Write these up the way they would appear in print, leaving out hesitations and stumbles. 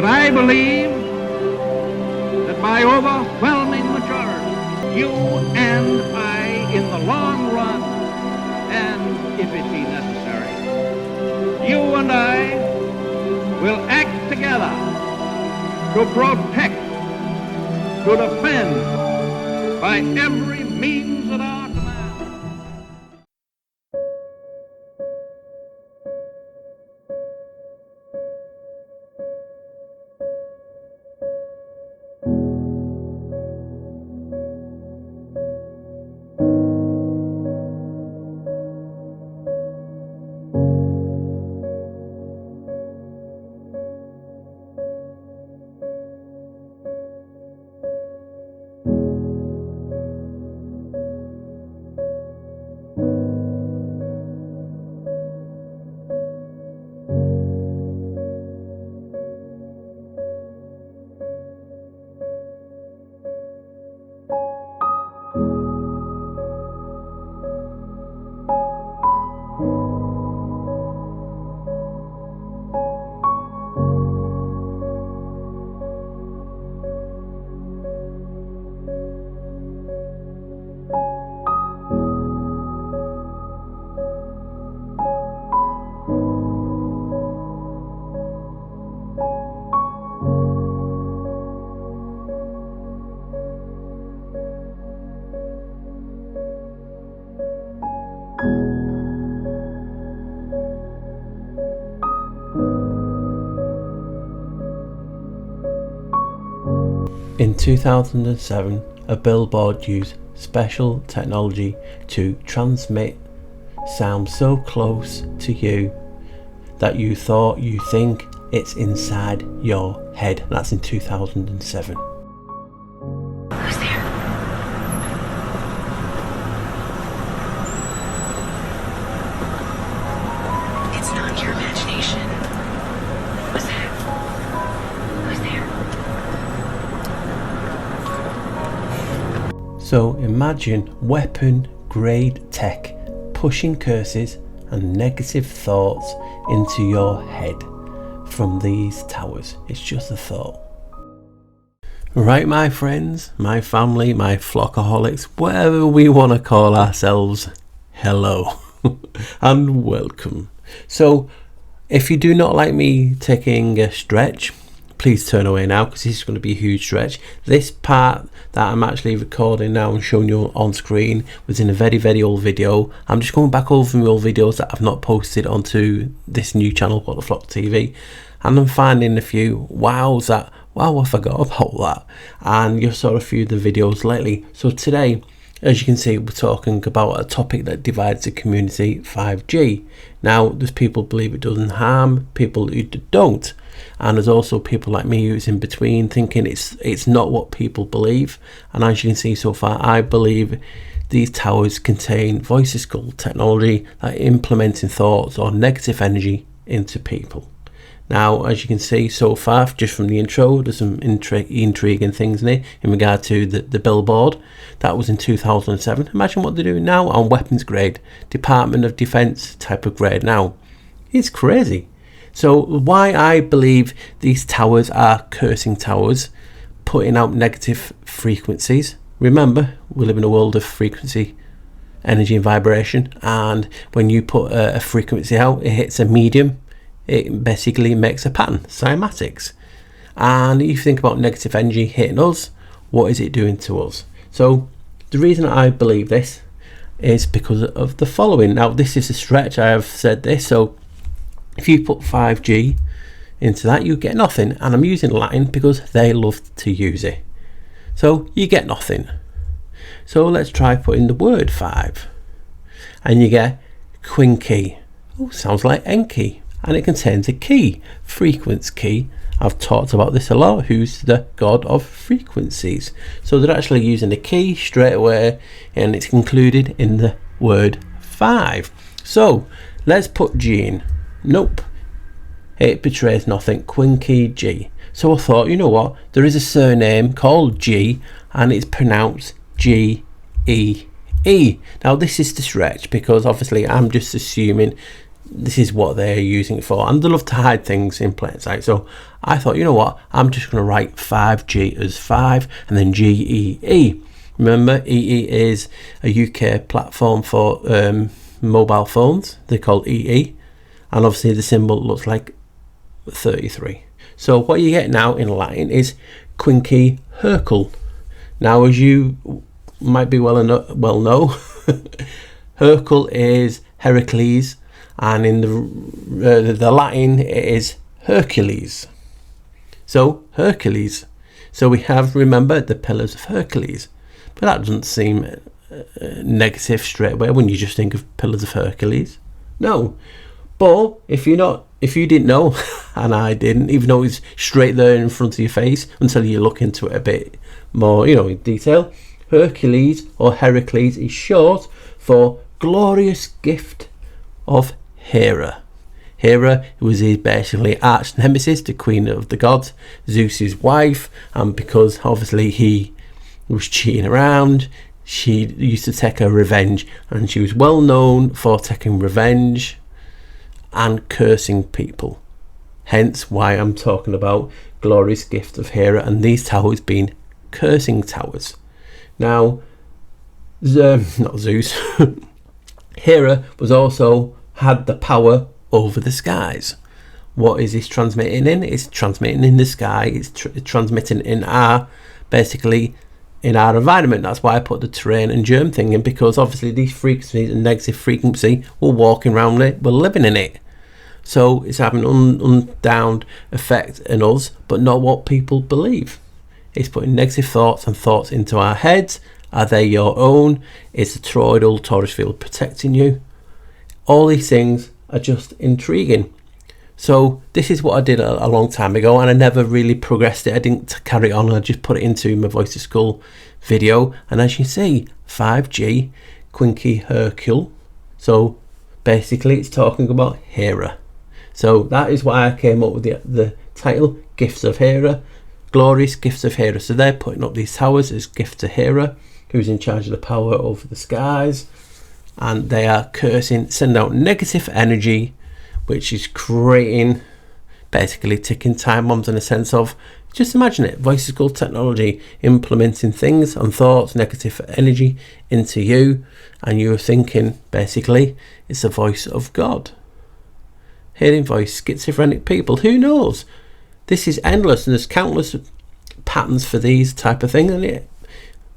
But I believe that by overwhelming majority, you and I, in the long run, and if it be necessary, you and I will act together to protect, to defend, by every means at our command. In 2007, a billboard used special technology to transmit sound so close to you that you thought you think it's inside your head. That's in 2007. Who's there? It's not your imagination. What's that? Who's there? So imagine weapon grade tech pushing curses and negative thoughts into your head from these towers. It's just a thought. Right, my friends, my family, my flockaholics, whatever we want to call ourselves, hello and welcome. So if you do not like me taking a stretch, please turn away now, because this is going to be a huge stretch. This part that I'm actually recording now and showing you on screen was in a very, very old video. I'm just going back over my old videos that I've not posted onto this new channel called The Flock TV, and I'm finding a few wows that, wow, I forgot about that, and you saw a few of the videos lately. So today, as you can see, we're talking about a topic that divides the community, 5G. Now, there's people who believe it doesn't harm, people who don't, and there's also people like me who's in between, thinking it's not what people believe. And as you can see so far, I believe these towers contain voice skull technology that implementing thoughts or negative energy into people. Now, as you can see so far, just from the intro, there's some intriguing things in it in regard to the billboard. That was in 2007. Imagine what they're doing now on weapons grade, Department of Defense type of grade now. It's crazy. So why I believe these towers are cursing towers, putting out negative frequencies. Remember, we live in a world of frequency, energy and vibration, and when you put a frequency out, it hits a medium. It basically makes a pattern, cymatics. And if you think about negative energy hitting us, what is it doing to us? So the reason I believe this is because of the following. Now, this is a stretch, I have said this. So if you put 5G into that, you get nothing. And I'm using Latin because they love to use it. So you get nothing. So let's try putting the word 5. And you get quinky. Oh, sounds like enki. And it contains a key, frequency key. I've talked about this a lot, who's the god of frequencies. So they're actually using a key straight away, and it's included in the word 5. So let's put G in. Nope, it betrays nothing. Quinky G. So I thought, you know what, there is a surname called G, and it's pronounced G-E-E. Now this is the stretch, because obviously I'm just assuming this is what they're using it for, and they love to hide things in plain sight. So I thought, you know what, I'm just going to write 5G as 5 and then GEE. Remember, EE is a UK platform for mobile phones. They're called EE, and obviously the symbol looks like 33. So what you get now in Latin is Quinque Hercule. Now, as you might be well know, Hercule is Heracles, and in the Latin it is Hercules. So Hercules. So we have, remember, the Pillars of Hercules. But that doesn't seem negative straight away when you just think of Pillars of Hercules. No. But if you didn't know, and I didn't, even though it's straight there in front of your face until you look into it a bit more, in detail, Hercules or Heracles is short for glorious gift of Hera. Hera was his basically arch nemesis, the queen of the gods, Zeus's wife, and because obviously he was cheating around, she used to take her revenge, and she was well known for taking revenge and cursing people. Hence why I'm talking about glorious gift of Hera, and these towers being cursing towers. Now, not Zeus, Hera was also had the power over the skies. What is this transmitting in? It's transmitting in the sky. It's transmitting in our environment. That's why I put the terrain and germ thing in, because obviously these frequencies and negative frequency, we're walking around it, we're living in it. So it's having an undowned effect in us, but not what people believe. It's putting negative thoughts and thoughts into our heads. Are they your own? Is the toroidal torus field protecting you? All these things are just intriguing. So this is what I did a long time ago, and I never really progressed it. I didn't carry it on. I just put it into my Voice of Skull video, and as you see, 5G Quinque Hercule. So basically it's talking about Hera. So that is why I came up with the title Gifts of Hera, glorious gifts of Hera. So they're putting up these towers as gifts to Hera, who's in charge of the power over the skies, and they are cursing, sending out negative energy, which is creating basically ticking time bombs, in a sense of, just imagine it, Voice of Skull technology implementing things and thoughts, negative energy into you, and you're thinking basically it's the voice of God. Hearing voice, schizophrenic people, who knows? This is endless, and there's countless patterns for these type of things, and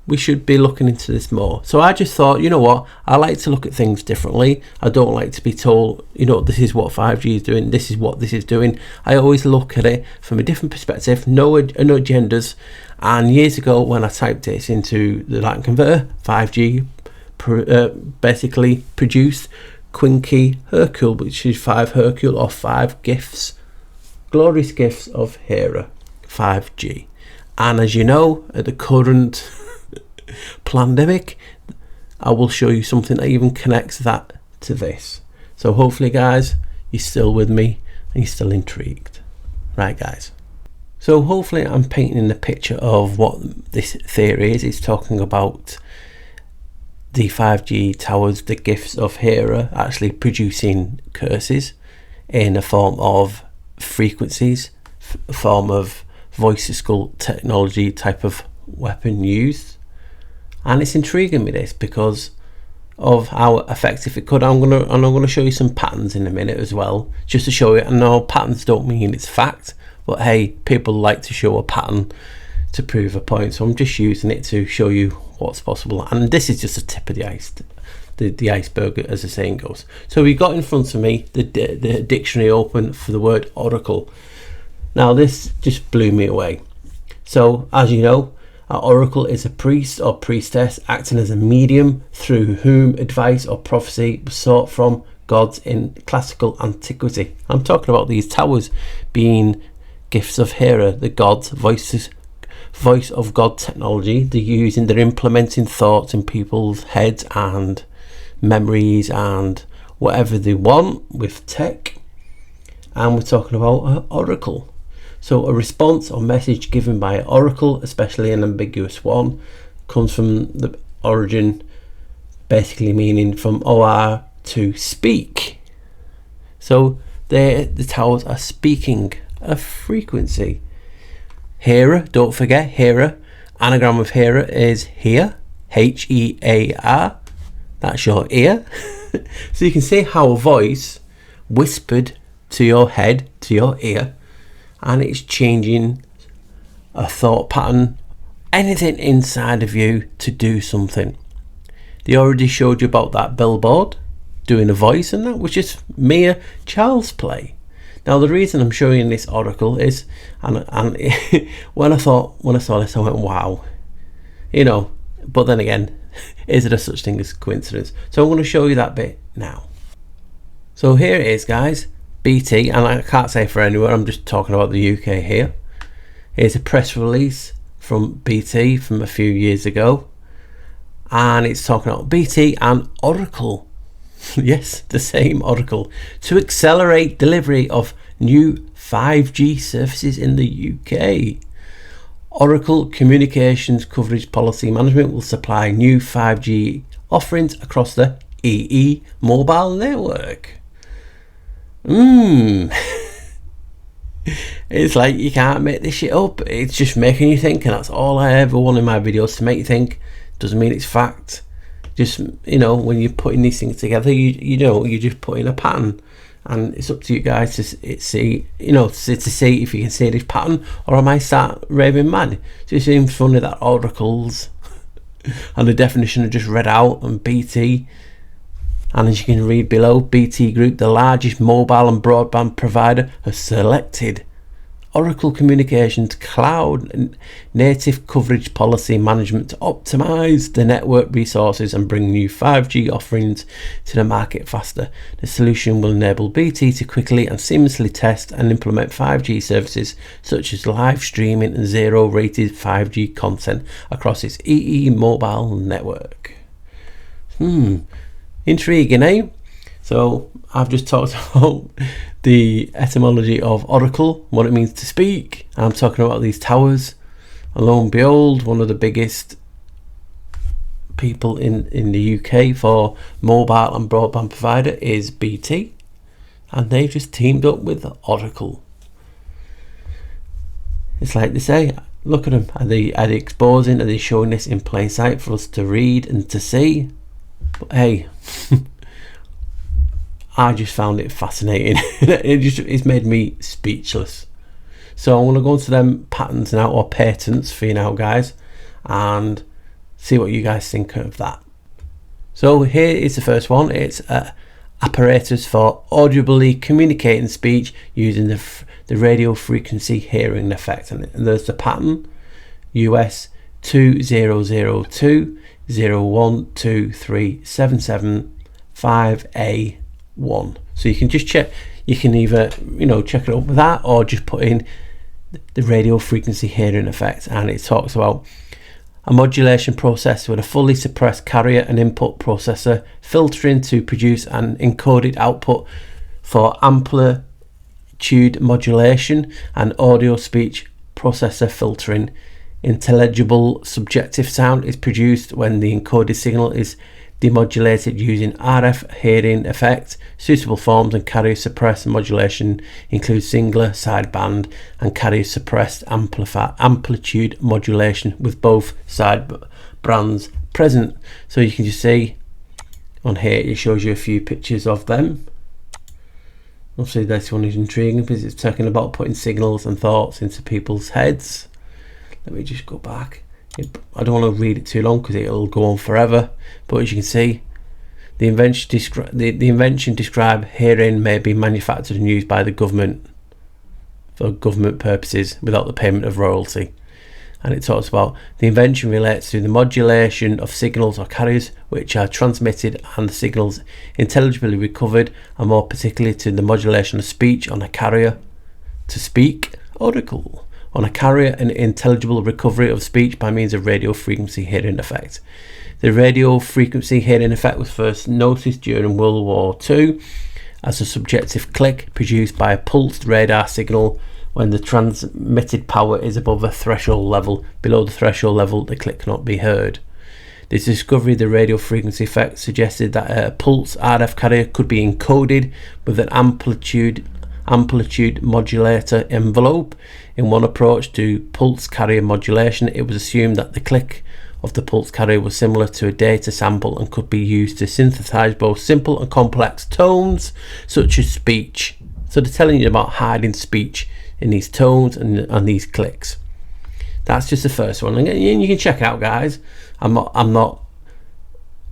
we should be looking into this more. So I just thought, you know what, I like to look at things differently. I don't like to be told, this is what 5G is doing, this is what this is doing. I always look at it from a different perspective, no agendas. And years ago, when I typed this into the Latin converter, 5G basically produced Quinque Hercule, which is 5 Hercule, or 5 gifts, glorious gifts of Hera, 5G. And as you know, at the current pandemic, I will show you something that even connects that to this. So hopefully, guys, you're still with me and you're still intrigued. Right, guys? So hopefully I'm painting the picture of what this theory is. It's talking about the 5G towers, the gifts of Hera, actually producing curses in a form of frequencies, a form of Voice of Skull technology type of weapon used. And it's intriguing me, this, because of how effective it could. I'm gonna show you some patterns in a minute as well, just to show you. I know patterns don't mean it's fact, but hey, people like to show a pattern to prove a point, so I'm just using it to show you what's possible. And this is just a tip of the iceberg, as the saying goes. So we got in front of me the dictionary open for the word oracle. Now this just blew me away. So as you know, an oracle is a priest or priestess acting as a medium through whom advice or prophecy was sought from gods in classical antiquity. I'm talking about these towers being gifts of Hera, the gods, voice of God technology. They're implementing thoughts in people's heads and memories and whatever they want with tech. And we're talking about an oracle. So a response or message given by an oracle, especially an ambiguous one, comes from the origin basically meaning from or to speak. So the towers are speaking a frequency. Hera, don't forget Hera. Anagram of Hera is here, H-E-A-R. That's your ear. So you can see how a voice whispered to your head, to your ear, and it's changing a thought pattern, anything inside of you to do something. They already showed you about that billboard doing a voice, and that was just mere child's play. Now the reason I'm showing this oracle is, and when I saw this I went wow, you know, but then again, is there such thing as coincidence? So I'm going to show you that bit now. So here it is, guys, BT, and I can't say for anywhere, I'm just talking about the UK here. Here's a press release from BT from a few years ago, and it's talking about BT and Oracle. Yes, the same Oracle, to accelerate delivery of new 5G services in the UK. Oracle Communications Coverage Policy Management will supply new 5G offerings across the EE mobile network. It's like you can't make this shit up. It's just making you think, and that's all I ever want in my videos, to make you think. Doesn't mean it's fact. Just, you know, when you're putting these things together, you know, you just put in a pattern, and it's up to you guys to see, you know, to see if you can see this pattern, or I might start raving mad. So it seems funny that oracles and the definition are just read out, and BT, and as you can read below, BT Group, the largest mobile and broadband provider, has selected Oracle Communications Cloud Native Coverage Policy Management to optimize the network resources and bring new 5G offerings to the market faster. The solution will enable BT to quickly and seamlessly test and implement 5G services such as live streaming and zero-rated 5G content across its EE mobile network. Intriguing, eh? So I've just talked about the etymology of oracle, what it means to speak. I'm talking about these towers, and lo and behold, one of the biggest people in the UK for mobile and broadband provider is BT, and they've just teamed up with Oracle. It's like they say, look at them, are they exposing, are they showing this in plain sight for us to read and to see? But hey, I just found it fascinating. It's made me speechless. So I want to go into them patterns now, or patents for you now, guys, and see what you guys think of that. So here is the first one. It's apparatus for audibly communicating speech using the radio frequency hearing effect, and there's the pattern US 2002 012377 5A1. So you can just check, you can either, you know, check it up with that, or just put in the radio frequency hearing effect, and it talks about a modulation process with a fully suppressed carrier and input processor filtering to produce an encoded output for amplitude modulation, and audio speech processor filtering. Intelligible subjective sound is produced when the encoded signal is demodulated using RF hearing effect. Suitable forms and carrier suppressed modulation include singular sideband and carrier suppressed amplitude modulation with both side bands present. So you can just see on here, it shows you a few pictures of them. Obviously this one is intriguing because it's talking about putting signals and thoughts into people's heads. Let me just go back. I don't want to read it too long because it'll go on forever, but as you can see, the invention described herein may be manufactured and used by the government for government purposes without the payment of royalty. And it talks about the invention relates to the modulation of signals or carriers which are transmitted and the signals intelligibly recovered, and more particularly to the modulation of speech on a carrier to speak oracle on a carrier and intelligible recovery of speech by means of radio frequency hearing effect. The radio frequency hearing effect was first noticed during World War II as a subjective click produced by a pulsed radar signal when the transmitted power is above a threshold level. Below the threshold level, the click cannot be heard. This discovery of the radio frequency effect suggested that a pulse RF carrier could be encoded with an amplitude amplitude modulator envelope. In one approach to pulse carrier modulation, it was assumed that the click of the pulse carrier was similar to a data sample and could be used to synthesize both simple and complex tones, such as speech. So they're telling you about hiding speech in these tones and these clicks. That's just the first one, and you can check it out, guys. I'm not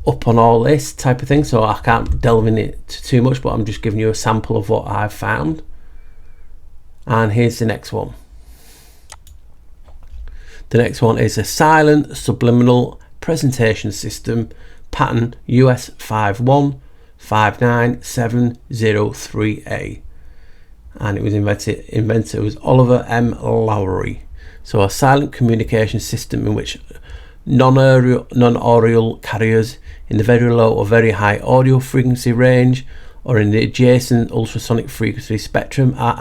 up on all this type of thing, so I can't delve in it too much, but I'm just giving you a sample of what I've found. And here's the next one. The next one is a silent subliminal presentation system, pattern US 5159703A, and it was inventor was Oliver M. Lowry. So a silent communication system in which non-aural carriers in the very low or very high audio frequency range or in the adjacent ultrasonic frequency spectrum are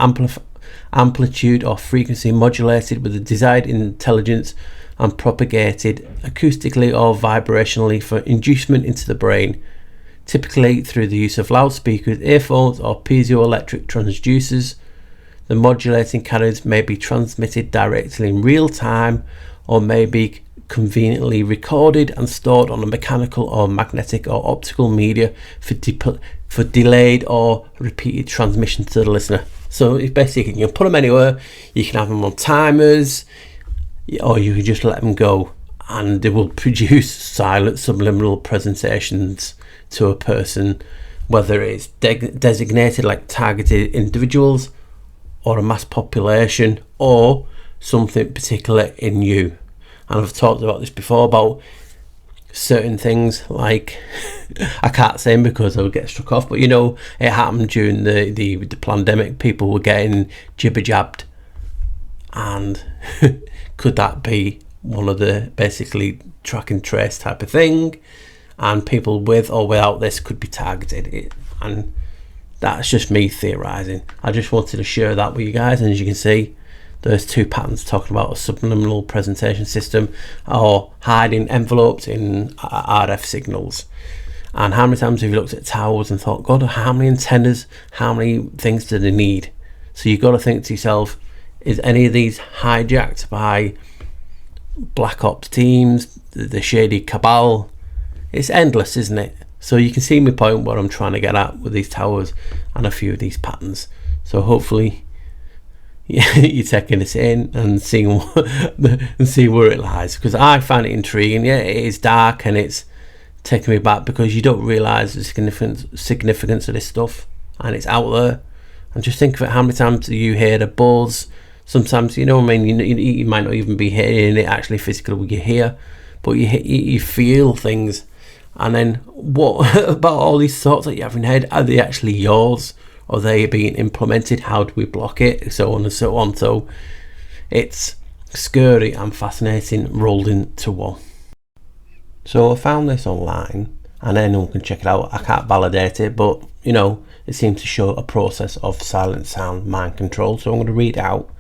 amplitude or frequency modulated with the desired intelligence and propagated acoustically or vibrationally for inducement into the brain, typically through the use of loudspeakers, earphones or piezoelectric transducers. The modulating carriers may be transmitted directly in real time or may be conveniently recorded and stored on a mechanical or magnetic or optical media for delayed or repeated transmission to the listener. So it's basically, you can put them anywhere, you can have them on timers, or you can just let them go and they will produce silent subliminal presentations to a person, whether it's designated like targeted individuals or a mass population or something particular in you. And I've talked about this before about certain things like I can't say them because I would get struck off, but you know, it happened during the pandemic. People were getting jibber jabbed, and could that be one of the basically track and trace type of thing? And people with or without this could be targeted, and that's just me theorizing. I just wanted to share that with you guys, and as you can see, there's two patterns talking about a subliminal presentation system or hiding envelopes in RF signals. And how many times have you looked at towers and thought, God, how many antennas, how many things do they need? So you've got to think to yourself, is any of these hijacked by black ops teams, the shady cabal? It's endless, isn't it? So you can see my point, what I'm trying to get at with these towers and a few of these patterns. So hopefully you're taking this in and seeing where it lies, because I find it intriguing. Yeah, it is dark and it's taking me back because you don't realise the significance of this stuff, and it's out there. And just think of it, how many times do you hear the buzz? Sometimes, you know what I mean, you might not even be hearing it actually physically with your ear, but you feel things. And then what about all these thoughts that you have in your head? Are they actually yours? Are they being implemented? How do we block it? So on and so on. So it's scary and fascinating rolled into one. So I found this online and anyone can check it out. I can't validate it, but you know, it seems to show a process of silent sound mind control. So I'm going to read it out.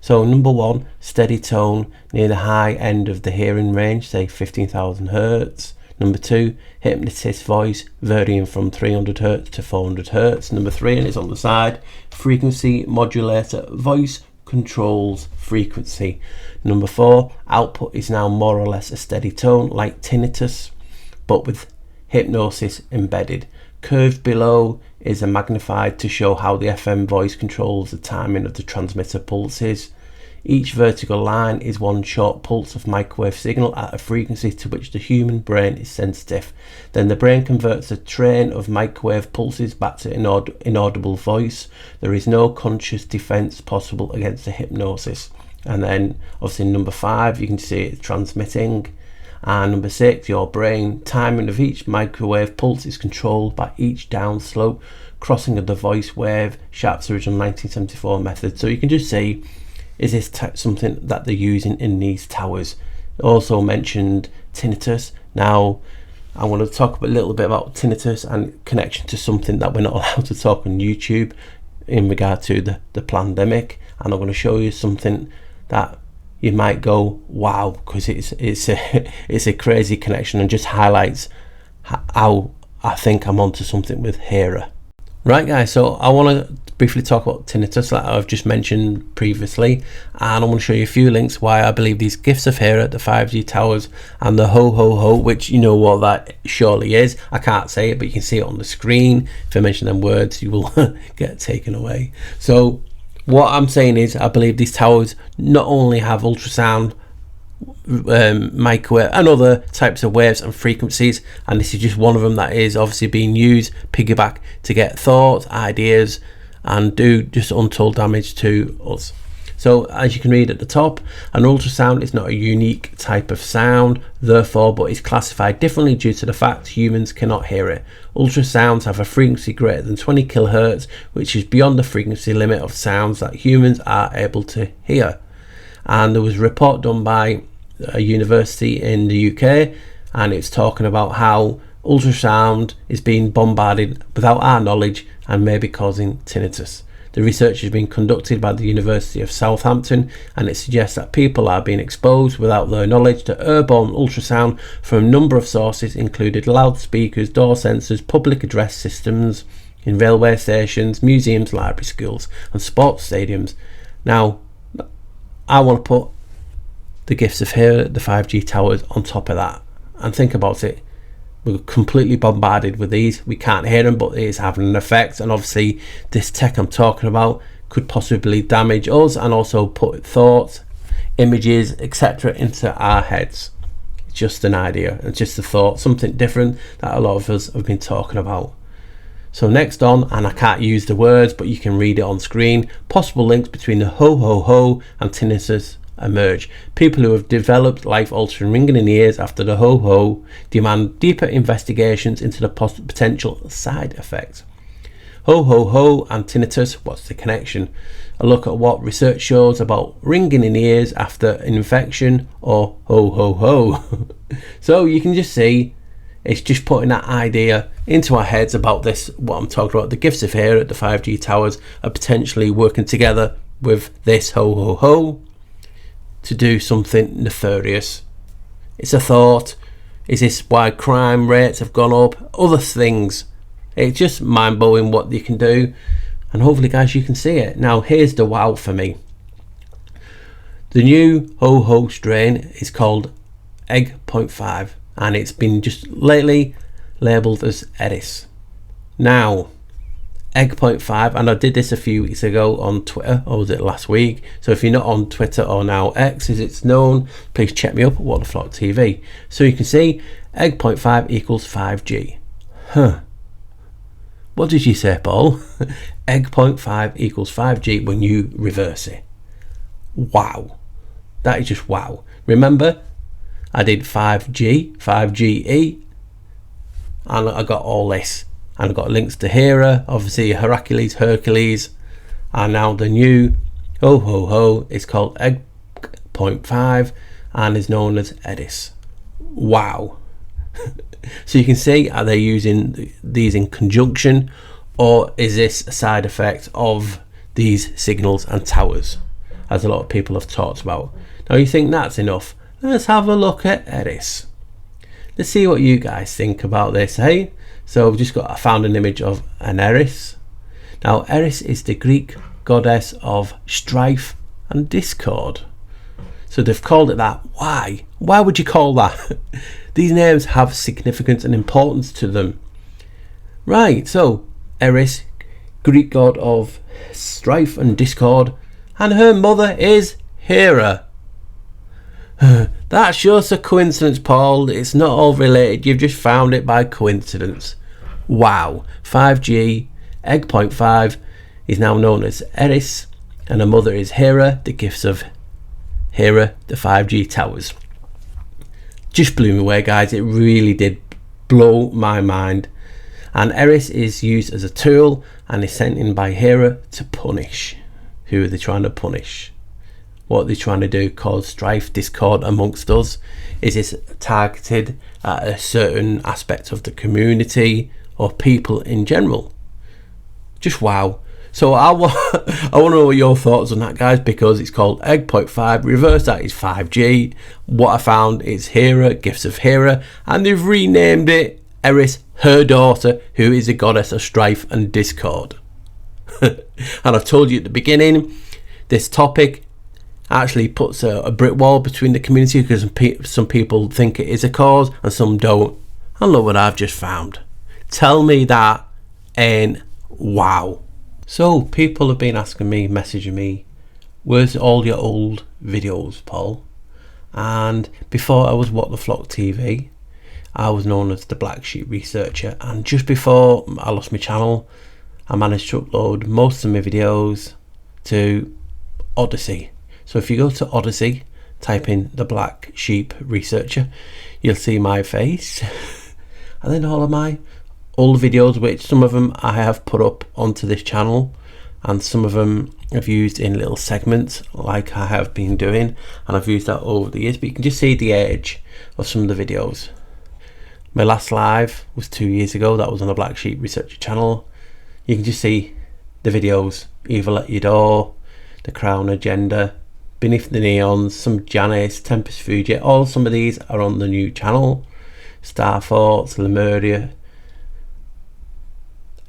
So number 1, steady tone near the high end of the hearing range, say 15,000 Hertz. Number 2, hypnotist voice varying from 300 Hz to 400 Hz. Number 3, and it's on the side, frequency modulator voice controls frequency. Number 4, output is now more or less a steady tone like tinnitus, but with hypnosis embedded. Curved below is a magnified to show how the FM voice controls the timing of the transmitter pulses. Each vertical line is one short pulse of microwave signal at a frequency to which the human brain is sensitive. Then the brain converts a train of microwave pulses back to inaudible voice. There is no conscious defense possible against the hypnosis. And then obviously number 5, you can see it's transmitting. And number 6, your brain timing of each microwave pulse is controlled by each downslope crossing of the voice wave, Sharp's original 1974 method. So you can just see, is this something that they're using in these towers? Also mentioned tinnitus. Now I want to talk a little bit about tinnitus and connection to something that we're not allowed to talk on YouTube in regard to the pandemic, and I'm going to show you something that you might go wow, because it's a crazy connection and just highlights how I think I'm onto something with Hera. Right guys, so I want to briefly talk about tinnitus like I've just mentioned previously, and I want to show you a few links why I believe these gifts of Hera, the 5G towers, and the HOHOHO, which you know what that surely is. I can't say it, but you can see it on the screen. If I mention them words, you will get taken away. So what I'm saying is I believe these towers not only have ultrasound, microwave and other types of waves and frequencies, and this is just one of them that is obviously being used piggyback to get thoughts, ideas, and do just untold damage to us. So as you can read at the top, an ultrasound is not a unique type of sound, therefore, but is classified differently due to the fact humans cannot hear it. Ultrasounds have a frequency greater than 20 kilohertz, which is beyond the frequency limit of sounds that humans are able to hear. And there was a report done by a university in the UK, and it's talking about how ultrasound is being bombarded without our knowledge and may be causing tinnitus. The research has been conducted by the University of Southampton, and it suggests that people are being exposed without their knowledge to airborne ultrasound from a number of sources, including loudspeakers, door sensors, public address systems in railway stations, museums, libraries, schools and sports stadiums. Now I want to put the gifts of Hera, the 5G towers, on top of that, and think about it. We're completely bombarded with these. We can't hear them, but it is having an effect, and obviously this tech I'm talking about could possibly damage us and also put thoughts, images, etc. into our heads. It's just an idea, it's just a thought, something different that a lot of us have been talking about. So next on, and I can't use the words, but you can read it on screen, possible links between the HOHOHO and tinnitus emerge. People who have developed life-altering ringing in the ears after the ho-ho demand deeper investigations into the potential side effects. Ho-ho-ho and tinnitus, what's the connection? A look at what research shows about ringing in the ears after an infection, or ho-ho-ho. So you can just see, it's just putting that idea into our heads about this, what I'm talking about. The gifts of Hera, the 5G towers, are potentially working together with this ho-ho-ho to do something nefarious. It's a thought. Is this why crime rates have gone up? Other things. It's just mind-blowing what you can do, and hopefully guys you can see it. Now here's the wow for me. The new HOHOHO strain is called Egg.5, and it's been just lately labelled as Eris. Now Egg.5, and I did this a few weeks ago on Twitter, or was it last week? So if you're not on Twitter, or now X as it's known, please check me up at What the Flock TV. So you can see Egg.5 equals 5G. What did you say, Paul? Egg.5 equals 5G when you reverse it. Wow, that is just wow. Remember, I did 5G, 5GE, and I got all this. And I've got links to Hera, obviously Hercules, and now the new HOHOHO is called Egg.5 and is known as Eris. Wow. So you can see, are they using these in conjunction, or is this a side effect of these signals and towers, as a lot of people have talked about? Now you think that's enough? Let's have a look at Eris. Let's see what you guys think about this, hey? So I found an image of an Eris. Now Eris is the Greek goddess of strife and discord. So they've called it that. Why? Why would you call that? These names have significance and importance to them. Right, so Eris, Greek god of strife and discord, and her mother is Hera. That's just a coincidence, Paul. It's not all related. You've just found it by coincidence. Wow. 5G, Egg.5 is now known as Eris, and her mother is Hera, the gifts of Hera, the 5G towers. Just blew me away, guys. It really did blow my mind. And Eris is used as a tool and is sent in by Hera to punish. Who are they trying to punish? What are they trying to do? Cause strife, discord amongst us? Is this targeted at a certain aspect of the community or people in general? Just wow. So I want to know your thoughts on that, guys, because it's called Egg.5. Reverse that is 5G. What I found is Hera, gifts of Hera, and they've renamed it Eris, her daughter, who is a goddess of strife and discord. And I've told you at the beginning, this topic actually puts a brick wall between the community, because some people think it is a cause and some don't. And look what I've just found. Tell me that ain't wow. So people have been asking me, messaging me, where's all your old videos, Paul? And before I was What the Flock TV, I was known as the Black Sheep Researcher, and just before I lost my channel, I managed to upload most of my videos to Odyssey. So if you go to Odyssey, type in the Black Sheep Researcher, you'll see my face and then all of my old videos, which some of them I have put up onto this channel, and some of them I've used in little segments like I have been doing, and I've used that over the years, but you can just see the age of some of the videos. My last live was 2 years ago. That was on the Black Sheep Researcher channel. You can just see the videos: Evil at Your Door, The Crown Agenda, Beneath the Neons, some Janice, Tempest Fuji. All some of these are on the new channel. Star Forts, Lemuria,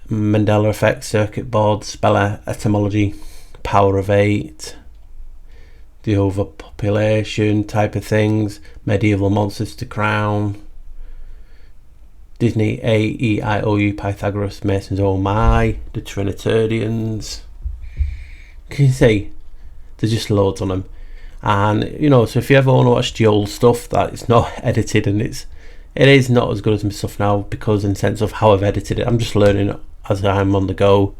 Mandela Effect, Circuit Board, Spell Etymology, Power of 8, the overpopulation type of things, Medieval Monsters to Crown, Disney A-E-I-O-U, Pythagoras, Masons, Oh My, the Trinitarians. Can you see? There's just loads on them. And you know, so if you ever want to watch the old stuff that it's not edited, and it is not as good as my stuff now, because in the sense of how I've edited it, I'm just learning as I'm on the go.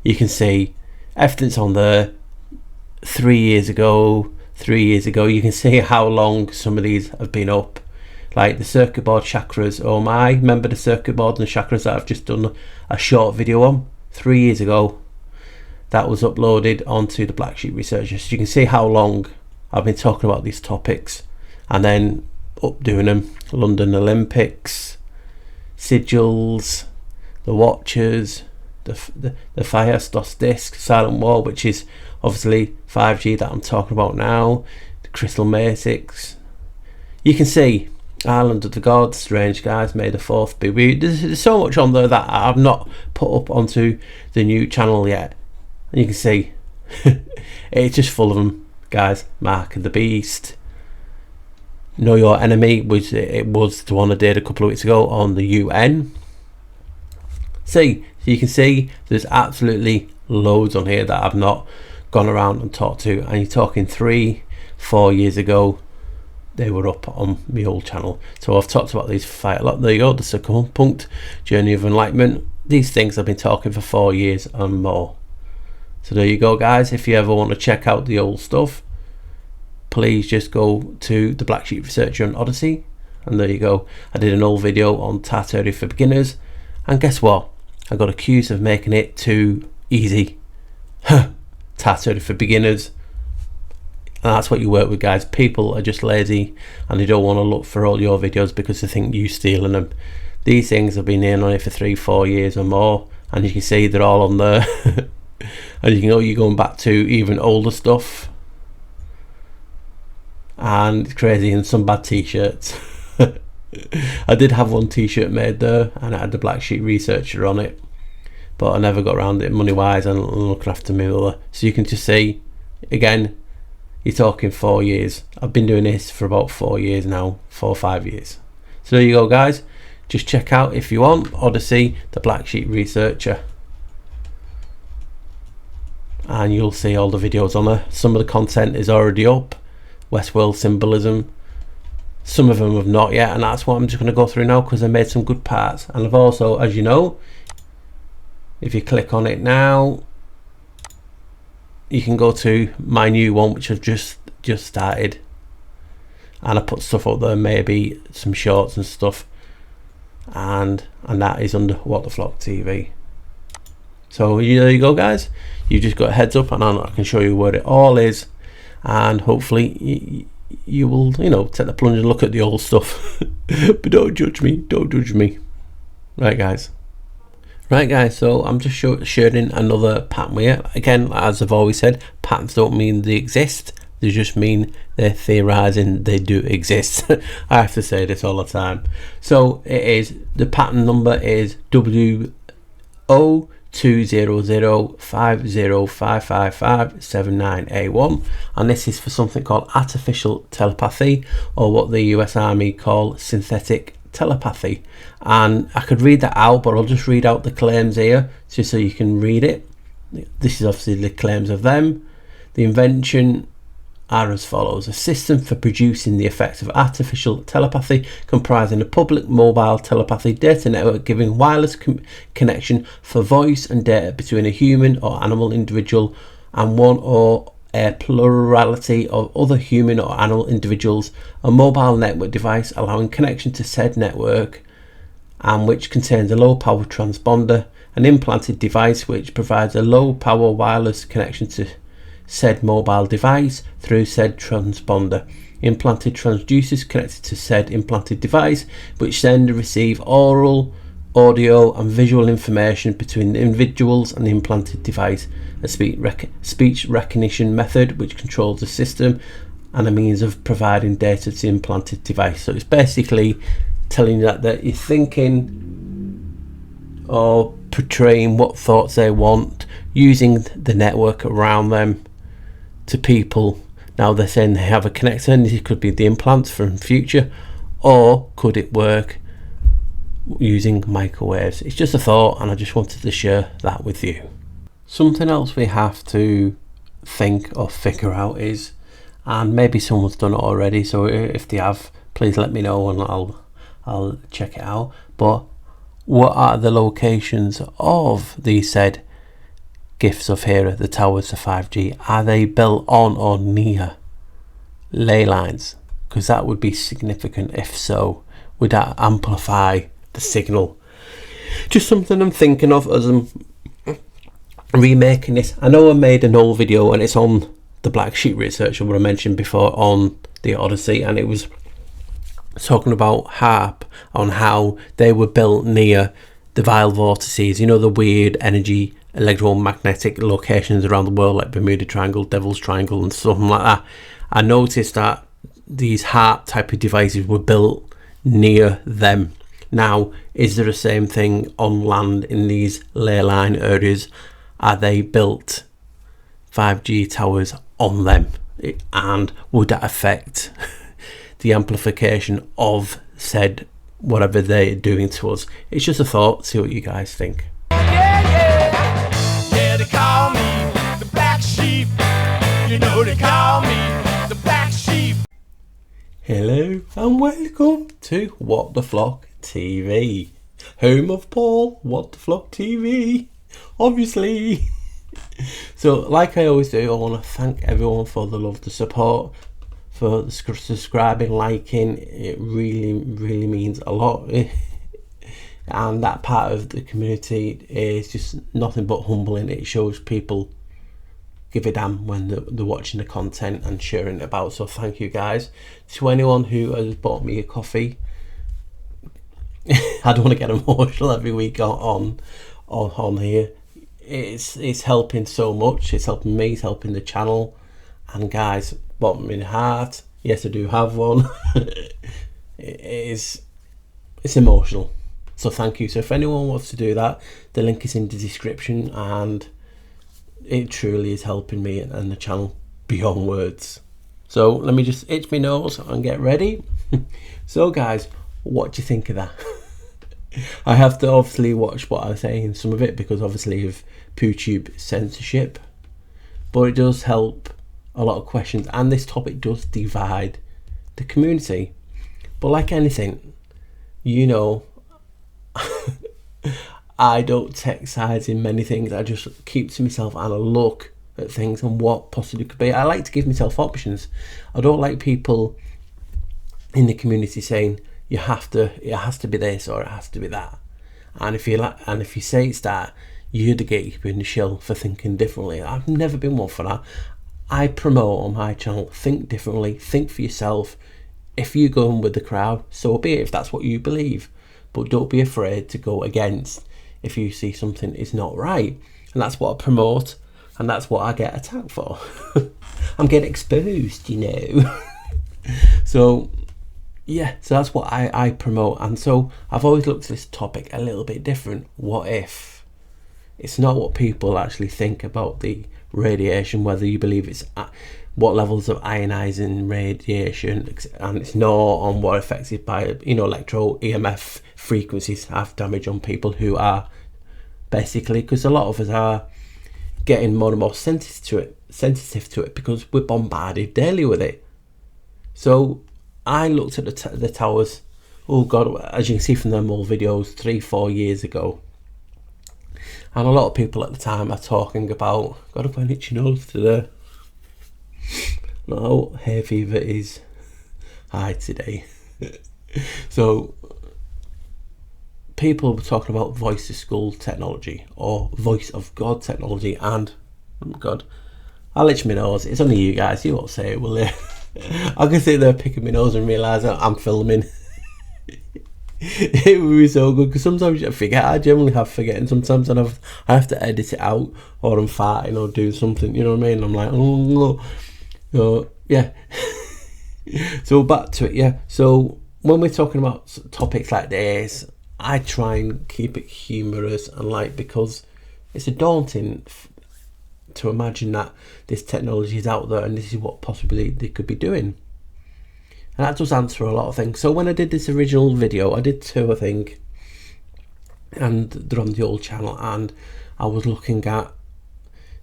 You can see everything's on there. 3 years ago, you can see how long some of these have been up. Like the circuit board chakras, oh my, remember the circuit board and the chakras that I've just done a short video on 3 years ago? That was uploaded onto the Black Sheep Researcher. So you can see how long I've been talking about these topics, and then up doing them. London Olympics, sigils, the Watchers, the Fire Stos disc, Silent War, which is obviously 5G that I'm talking about now, the Crystal Masics. You can see Island of the Gods, Strange Guys, May the 4th be with you. There's so much on there that I've not put up onto the new channel yet, and you can see it's just full of them, guys. Mark of the Beast, Know Your Enemy, which it was the one I did a couple of weeks ago on the UN. See, so you can see there's absolutely loads on here that I've not gone around and talked to, and you're talking 3-4 years ago they were up on my old channel. So I've talked about these fight a lot. There you go, the Circumpunct, Journey of Enlightenment. These things I've been talking for 4 years and more. So there you go, guys. If you ever want to check out the old stuff, please just go to the Black Sheep Researcher on Odyssey, and there you go. I did an old video on Tartary for beginners, and guess what? I got accused of making it too easy. Tartary for beginners. And that's what you work with, guys. People are just lazy and they don't want to look for all your videos because they think you're stealing them. These things have been in on it for 3-4 years or more, and you can see they're all on there. And you know, you're going back to even older stuff, and it's crazy. And some bad t-shirts. I did have one t-shirt made there, and it had the Black Sheep Researcher on it, but I never got around it money wise and looking after my mother. So you can just see, again, you're talking 4 years. I've been doing this for about 4 years now, 4 or 5 years. So there you go, guys. Just check out, if you want, Odyssey, the Black Sheep Researcher, and you'll see all the videos on there. Some of the content is already up. Westworld symbolism. Some of them have not yet, and that's what I'm just going to go through now, because I made some good parts. And I've also, as you know, if you click on it now, you can go to my new one, which I've just started, and I put stuff up there, maybe some shorts and stuff, and that is under What the Flock TV. So there you go, guys. You just got a heads up, and I can show you where it all is, and hopefully you will, you know, take the plunge and look at the old stuff. But don't judge me, right, guys. So I'm just sharing another pattern with you. Again, as I've always said, patterns don't mean they exist. They just mean they're theorising they do exist. I have to say this all the time. So it is, the pattern number is WO20050555579A1, and this is for something called artificial telepathy, or what the US Army call synthetic telepathy. And I could read that out, but I'll just read out the claims here just so you can read it. This is obviously the claims of them. The invention are as follows: a system for producing the effects of artificial telepathy, comprising a public mobile telepathy data network giving wireless connection for voice and data between a human or animal individual and one or a plurality of other human or animal individuals, a mobile network device allowing connection to said network, and which contains a low power transponder, an implanted device which provides a low power wireless connection to said mobile device through said transponder, implanted transducers connected to said implanted device, which send and receive oral, audio and visual information between the individuals and the implanted device, a speech recognition method which controls the system, and a means of providing data to the implanted device. So it's basically telling you that you're thinking or portraying what thoughts they want, using the network around them to people. Now they're saying they have a connector, and it could be the implants from future, or could it work using microwaves? It's just a thought, and I just wanted to share that with you. Something else we have to think or figure out is, and maybe someone's done it already, so if they have, please let me know and I'll check it out. But what are the locations of these said gifts of Hera, the towers of 5G? Are they built on or near ley lines? Because that would be significant. If so, would that amplify the signal? Just something I'm thinking of as I'm remaking this. I know I made an old video and it's on the Black Sheep research, what I mentioned before, on the Odyssey, and it was talking about HARP, on how they were built near the vile vortices, you know, the weird energy electromagnetic locations around the world, like Bermuda Triangle, Devil's Triangle and something like that. I noticed that these HARP type of devices were built near them. Now, is there the same thing on land in these ley line areas? Are they built 5G towers on them? And would that affect the amplification of said whatever they're doing to us? It's just a thought. See what you guys think. Yeah, they call me the Black Sheep. You know they call me the Black Sheep. Hello and welcome to What the Flock TV, home of Paul What the Flock TV, obviously. So like I always do, I want to thank everyone for the love, the support, for the subscribing, liking. It really means a lot. And that part of the community is just nothing but humbling. It shows people give a damn when they're watching the content and sharing it about. So thank you guys. To anyone who has bought me a coffee, I don't want to get emotional every week on here. It's helping so much. It's helping me, it's helping the channel. And guys, bottom in heart, yes I do have one. It's emotional. So thank you. So if anyone wants to do that, the link is in the description, and it truly is helping me and the channel beyond words. So let me just itch my nose and get ready. So guys, what do you think of that? I have to obviously watch what I say in some of it, because obviously of PooTube censorship, but it does help a lot of questions, and this topic does divide the community. But like anything, you know, I don't take sides in many things. I just keep to myself and I look at things and what possibly could be. I like to give myself options. I don't like people in the community saying it has to be this or it has to be that. And if you say it's that, you're the gatekeeper in the shell for thinking differently. I've never been one for that. I promote on my channel, think differently, think for yourself. If you're going with the crowd, so be it, if that's what you believe. But don't be afraid to go against if you see something is not right. And that's what I promote. And that's what I get attacked for. I'm getting exposed, you know. So yeah, so that's what I promote. And so I've always looked at this topic a little bit different. What if it's not what people actually think about the radiation, whether you believe it's at what levels of ionizing radiation, and it's not on what affected by, you know, electro EMF frequencies have damage on people who are basically, because a lot of us are getting more and more sensitive to it because we're bombarded daily with it. So I looked at the towers, oh god, as you can see from them old videos 3-4 years ago, and a lot of people at the time are talking about, got up an itchy nose today. No, hay fever is high today. So people were talking about voice of school technology or voice of God technology, and oh my god, I'll itch my nose. It's only you guys, you won't say it, will you? I can sit there picking my nose and realise that I'm filming. It would be so good, because sometimes I forget. I generally have forgetting sometimes, and I have to edit it out, or I'm farting or do something, you know what I mean? I'm like, oh no. So yeah. So back to it, yeah. So when we're talking about topics like this, I try and keep it humorous and light, because it's a daunting to imagine that this technology is out there and this is what possibly they could be doing. And that does answer a lot of things. So when I did this original video, I did 2, I think, and they're on the old channel, and I was looking at,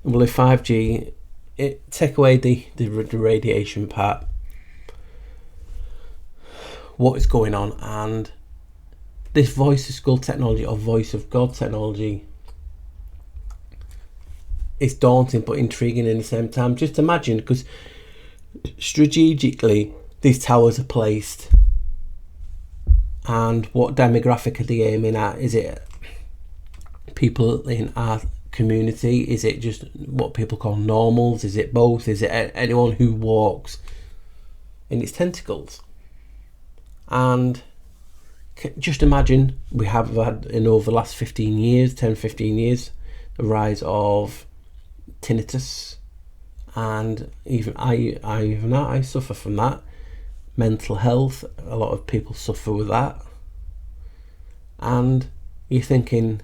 well, if 5G, take away the radiation part, what is going on, and this voice of school technology or voice of God technology is daunting but intriguing in the same time. Just imagine, because strategically these towers are placed, and what demographic are they aiming at? Is it people in our community? Is it just what people call normals? Is it both? Is it anyone who walks in its tentacles? And just imagine, we have had in over the last 15 years, 10-15 years, the rise of tinnitus, and even I suffer from that. Mental health, a lot of people suffer with that, and you're thinking,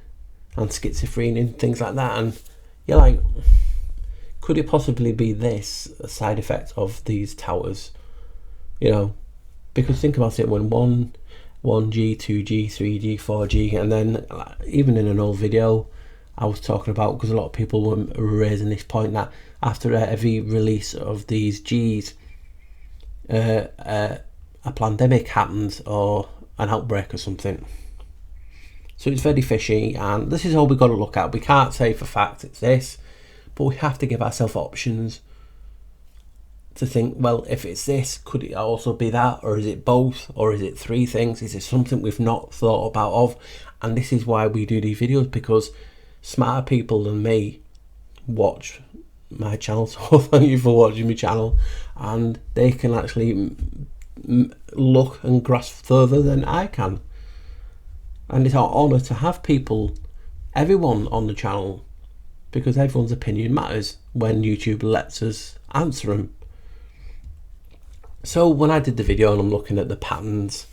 and schizophrenia and things like that, and you're like, could it possibly be this a side effect of these towers? You know, because think about it, when 1G, 2G, 3G, 4G, and then even in an old video I was talking about, because a lot of people were raising this point, that after a heavy release of these Gs, a pandemic happens, or an outbreak or something. So it's very fishy, and this is all we've got to look at. We can't say for fact it's this, but we have to give ourselves options to think, well, if it's this, could it also be that, or is it both, or is it 3 things? Is it something we've not thought about of? And this is why we do these videos, because smarter people than me watch my channel. So thank you for watching my channel, and they can actually look and grasp further than I can. And it's our honour to have people, everyone on the channel, because everyone's opinion matters when YouTube lets us answer them. So when I did the video and I'm looking at the patterns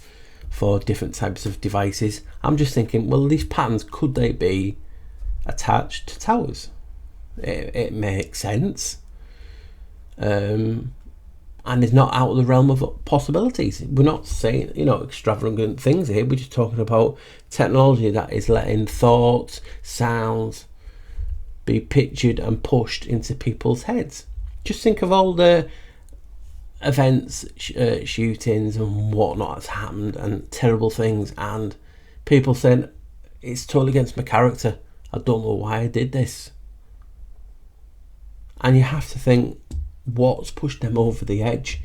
for different types of devices, I'm just thinking, well, these patterns, could they be attached to towers? It makes sense, and it's not out of the realm of possibilities. We're not saying, you know, extravagant things here. We're just talking about technology that is letting thoughts, sounds be pictured and pushed into people's heads. Just think of all the events, shootings and whatnot that's happened, and terrible things, and people saying it's totally against my character, I don't know why I did this. And you have to think, what's pushed them over the edge?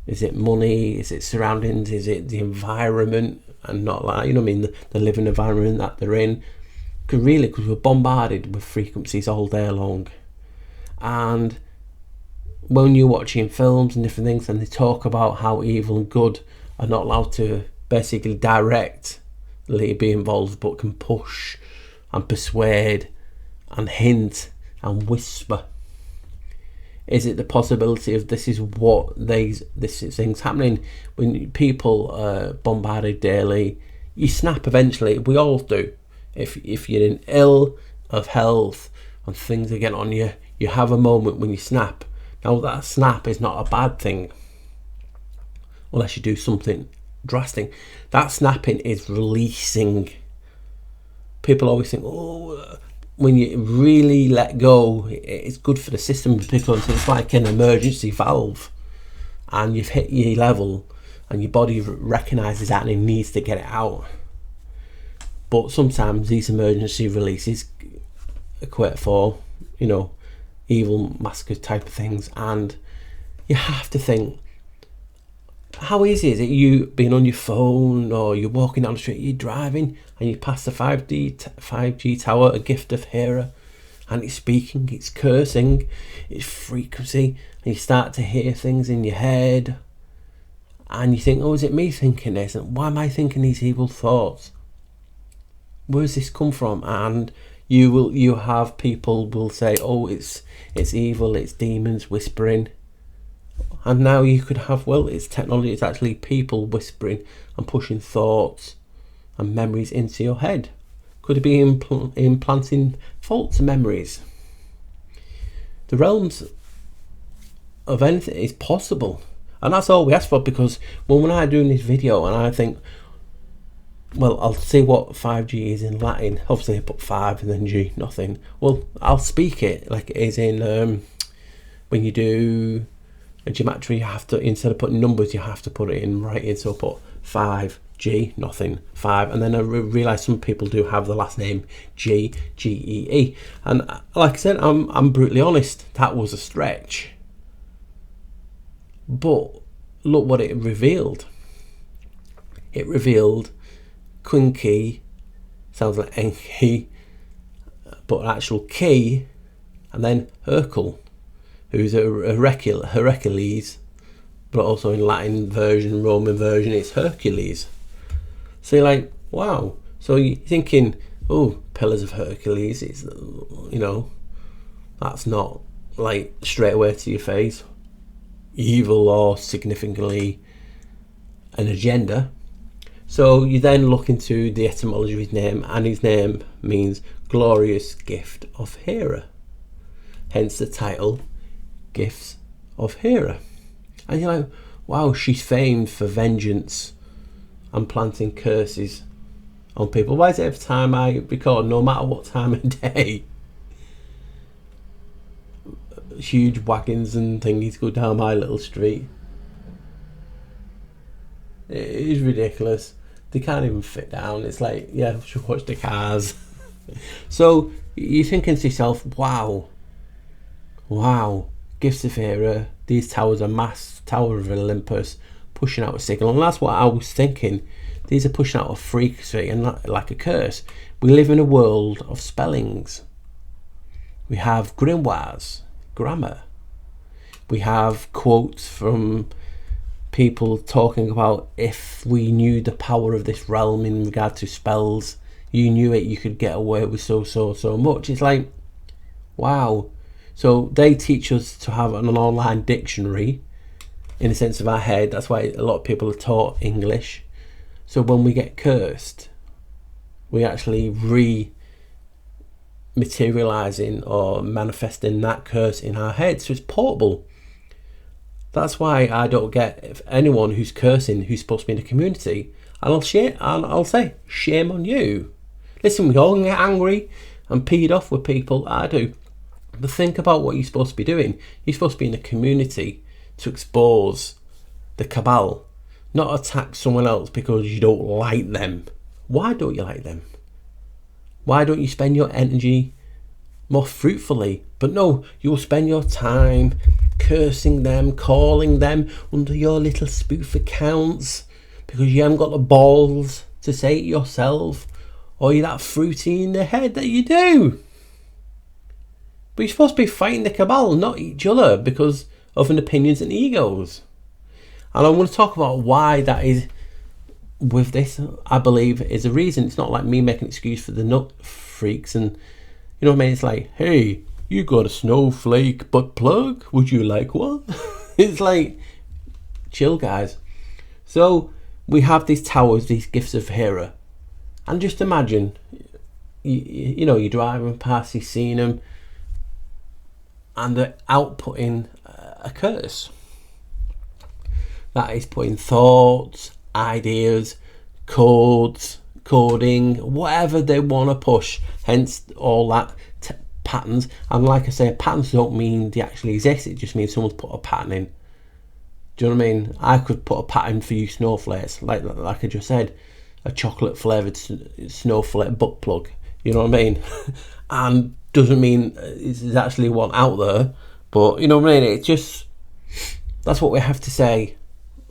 Is it money? Is it surroundings? Is it the environment? And not like, you know what I mean, the living environment that they're in. Because we're bombarded with frequencies all day long. And when you're watching films and different things, and they talk about how evil and good are not allowed to basically directly be involved, but can push and persuade and hint and whisper Is it the possibility of this is things happening when people are bombarded daily? You snap eventually. We all do. If you're in ill of health and things are getting on you, you have a moment when you snap. Now that snap is not a bad thing, unless you do something drastic. That snapping is releasing. People always think, oh, when you really let go, it's good for the system because it's like an emergency valve, and you've hit your level and your body recognises that and it needs to get it out. But sometimes these emergency releases equate for, evil massacre type of things, and you have to think, how easy is it you being on your phone, or you're walking down the street, you're driving and you pass the 5G tower, a gift of Hera, and it's speaking, it's cursing, it's frequency, and you start to hear things in your head and you think, oh, is it me thinking this, and why am I thinking these evil thoughts? Where's this come from? And you have people will say, oh, it's evil, it's demons whispering. And now you could have, well, it's technology, it's actually people whispering and pushing thoughts and memories into your head. Could it be implanting false memories? The realms of anything is possible, and that's all we ask for. Because when I'm doing this video and I think, well, I'll see what 5G is in Latin. Obviously I put 5 and then G, nothing. Well, I'll speak it like it is in when you do a geometry, you have to, instead of putting numbers, you have to put it in writing. So I put 5G, nothing, 5, and then I realised some people do have the last name G-E-E, and like I said, I'm brutally honest, that was a stretch, but look what it revealed. It revealed Queen Key, sounds like Enki, but actual key, and then Hercule, who's a Hercules, but also in Latin version, Roman version, it's Hercules. So you're like, wow. So you're thinking, oh, Pillars of Hercules, it's, that's not like straight away to your face evil or significantly an agenda. So you then look into the etymology of his name, and his name means glorious gift of Hera, hence the title Gifts of Hera. And you're like, wow, she's famed for vengeance and planting curses on people. Why is it every time I record, no matter what time of day, huge wagons and thingies go down my little street? It is ridiculous. They can't even fit down. It's like, yeah, we should watch the cars. So you're thinking to yourself, wow, Gifts of Hera, these towers are mass Tower of Olympus, pushing out a signal. And that's what I was thinking. These are pushing out a frequency and not like a curse. We live in a world of spellings. We have grimoires, grammar. We have quotes from people talking about, if we knew the power of this realm in regard to spells, you knew it, you could get away with so much. It's like, wow. So they teach us to have an online dictionary in the sense of our head. That's why a lot of people are taught English. So when we get cursed, we actually materializing or manifesting that curse in our head. So it's portable. That's why I don't get anyone who's cursing who's supposed to be in the community. And I'll say, shame on you. Listen, we all get angry and peed off with people. I do. But think about what you're supposed to be doing. You're supposed to be in a community to expose the cabal, not attack someone else because you don't like them. Why don't you like them? Why don't you spend your energy more fruitfully? But no, you'll spend your time cursing them, calling them under your little spoof accounts because you haven't got the balls to say it yourself, or you're that fruity in the head that you do. But you're supposed to be fighting the cabal, not each other, because of an opinions and egos. And I'm going to talk about why that is. With this, I believe, is a reason. It's not like me making an excuse for the nut freaks, and you know what I mean. It's like, hey, You got a snowflake butt plug? Would you like one? It's like, chill, guys. So we have these towers, these gifts of Hera, and just imagine, you know, you're driving past, you've seen them, and they're outputting a curse that is putting thoughts, ideas, codes, coding, whatever they want to push. Hence all that patterns. And like I say, patterns don't mean they actually exist. It just means someone's put a pattern in. Do you know what I mean? I could put a pattern for you snowflakes, like I just said, a chocolate flavoured snowflake butt plug. You know what I mean? And doesn't mean there's actually one out there, but you know what I mean? It's just, that's what we have to say.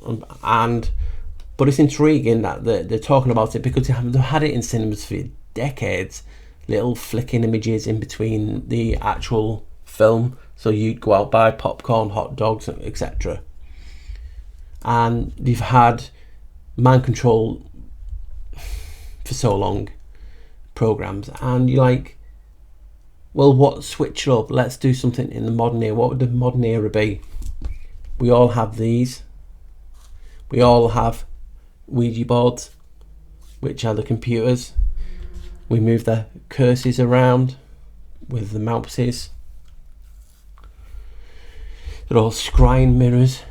But it's intriguing that they're talking about it, because they've had it in cinemas for decades. Little flicking images in between the actual film, so you'd go out, buy popcorn, hot dogs, etc. And you've had mind control for so long, programs, and you're like, well, what, switch it up, let's do something in the modern era. What would the modern era be? We all have these. We all have Ouija boards, which are the computers. We move the curses around with the mouses. They're all scrying mirrors,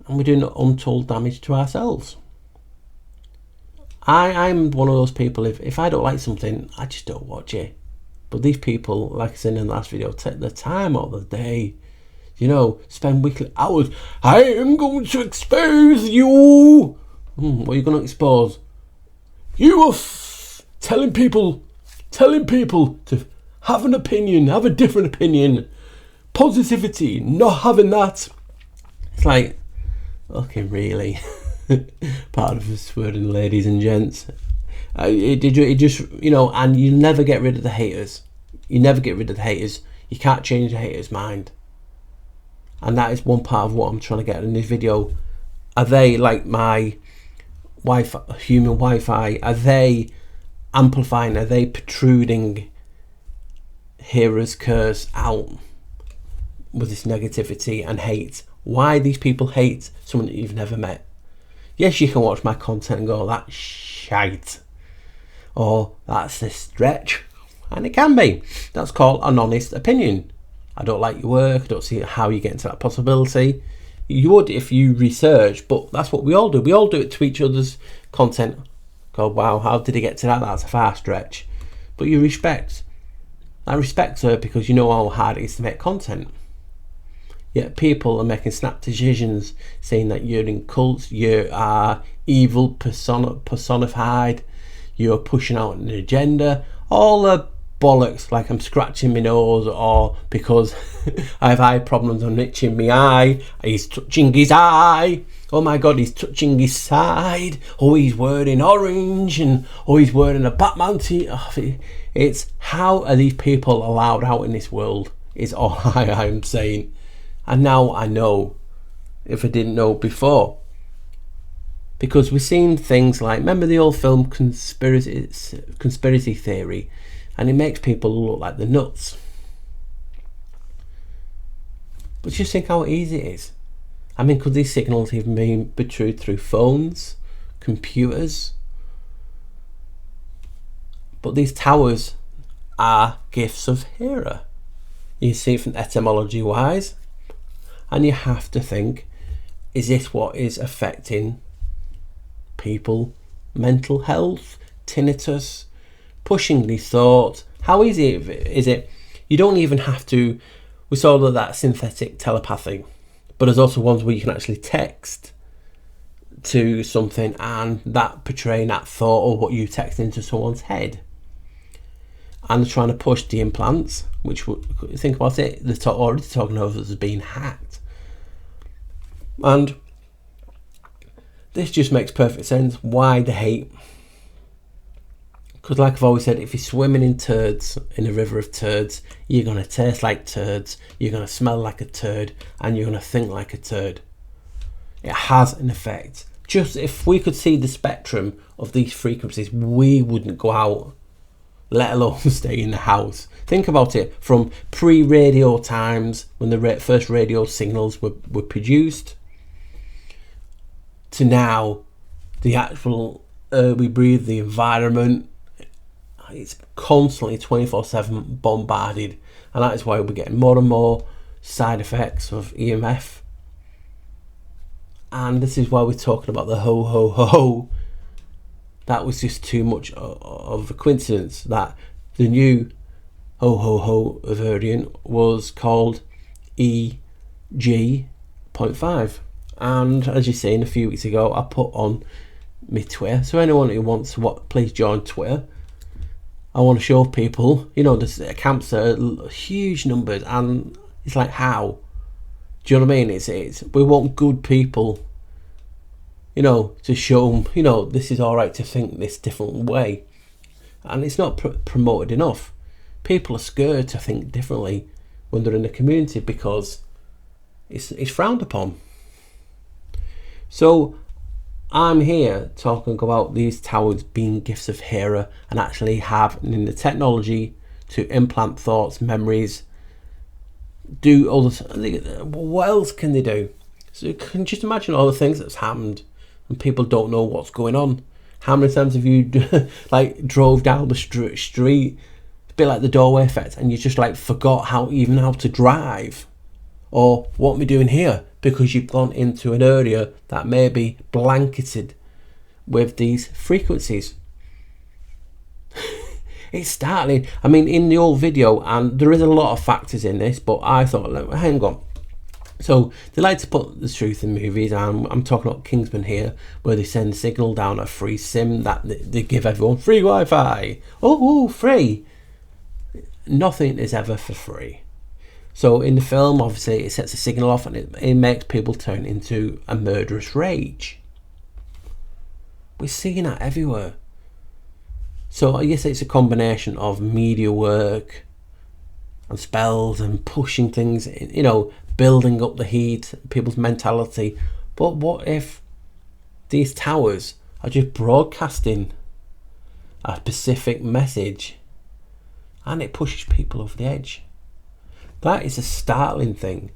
and we're doing untold damage to ourselves. I'm one of those people, if I don't like something, I just don't watch it. But these people, like I said in the last video, take the time out of the day, you know, spend weekly hours. I am going to expose you. What are you going to expose? You are telling people to have an opinion, have a different opinion. Positivity, not having that. It's like, okay, really? Part of us wording, ladies and gents. It just, you know, and you never get rid of the haters. You never get rid of the haters. You can't change the hater's mind. And that is one part of what I'm trying to get in this video. Are they like my Wi-Fi, human Wi-Fi? Are they amplifying? Are they protruding Hera's curse out with this negativity and hate? Why these people hate someone that you've never met? Yes, you can watch my content and go, that's shite, or that's a stretch, and it can be. That's called an honest opinion. I don't like your work, I don't see how you get into that possibility. You would if you research, but that's what we all do. We all do it to each other's content. Go, wow, how did he get to that? That's a far stretch. But you respect. I respect her because you know how hard it is to make content. Yet people are making snap decisions saying that you're in cults, you are evil personified, you're pushing out an agenda, all the bollocks, like I'm scratching my nose, or because I have eye problems, I'm itching my eye, he's touching his eye, oh my god, he's touching his side, oh he's wearing orange, and oh he's wearing a Batman tee. It's, how are these people allowed out in this world, is all I'm saying. And now I know, if I didn't know before. Because we've seen things like, remember the old film Conspiracy Theory, and it makes people look like the nuts. But just think how easy it is. I mean, could these signals even be betrayed through phones, computers? But these towers are gifts of Hera. You see it from etymology wise. And you have to think, is this what is affecting people? Mental health, tinnitus, pushing these thoughts. How easy is it? You don't even have to, we saw that synthetic telepathy, but there's also ones where you can actually text to something and that portraying that thought or what you text into someone's head. And they're trying to push the implants, which, think about it, they're already talking of as being hacked. And this just makes perfect sense. Why the hate? Because like I've always said, if you're swimming in turds, in a river of turds, you're going to taste like turds, you're going to smell like a turd, and you're going to think like a turd. It has an effect. Just if we could see the spectrum of these frequencies, we wouldn't go out. let alone stay in the house. Think about it, from pre-radio times when the first radio signals were produced to now, the actual air we breathe, the environment, it's constantly 24/7 bombarded, and that is why we're getting more and more side effects of EMF. And this is why we're talking about the ho ho ho. That was just too much of a coincidence that the new ho ho ho variant was called EG.5. And as you seen a few weeks ago, I put on my Twitter. So anyone who wants to please join Twitter. I want to show people, you know, there's camps are huge numbers, and it's like, how? Do you know what I mean? It's we want good people, you know, to show them, you know, this is all right to think this different way, and it's not promoted enough. People are scared to think differently when they're in the community because it's frowned upon. So I'm here talking about these towers being gifts of Hera and actually having the technology to implant thoughts, memories, do all this. What else can they do? So you can just imagine all the things that's happened and people don't know what's going on. How many times have you like drove down the street, a bit like the doorway effect, and you just like forgot how to drive, or what am I doing here? Because you've gone into an area that may be blanketed with these frequencies. It's startling. I mean, in the old video, and there is a lot of factors in this, but I thought, hang on. So they like to put the truth in movies, and I'm talking about Kingsman here, where they send a signal down a free SIM that they give everyone free Wi-Fi. Oh, free. Nothing is ever for free. So in the film, obviously, it sets a signal off, and it makes people turn into a murderous rage. We're seeing that everywhere. So I guess it's a combination of media work and spells and pushing things, you know, building up the heat, people's mentality. But what if these towers are just broadcasting a specific message and it pushes people over the edge? That is a startling thing.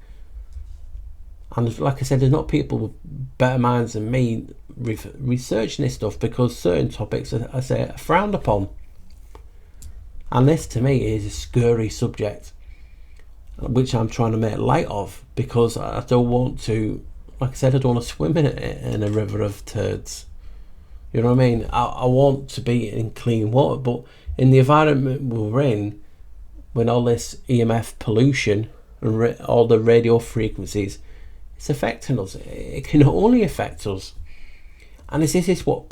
And like I said, there's not people with better minds than me researching this stuff, because certain topics are frowned upon. And this to me is a scary subject, which I'm trying to make light of, because I don't want to, like I said, I don't want to swim in a river of turds. You know what I mean? I want to be in clean water, but in the environment we're in, when all this EMF pollution and all the radio frequencies, it's affecting us. It can only affect us. And is this what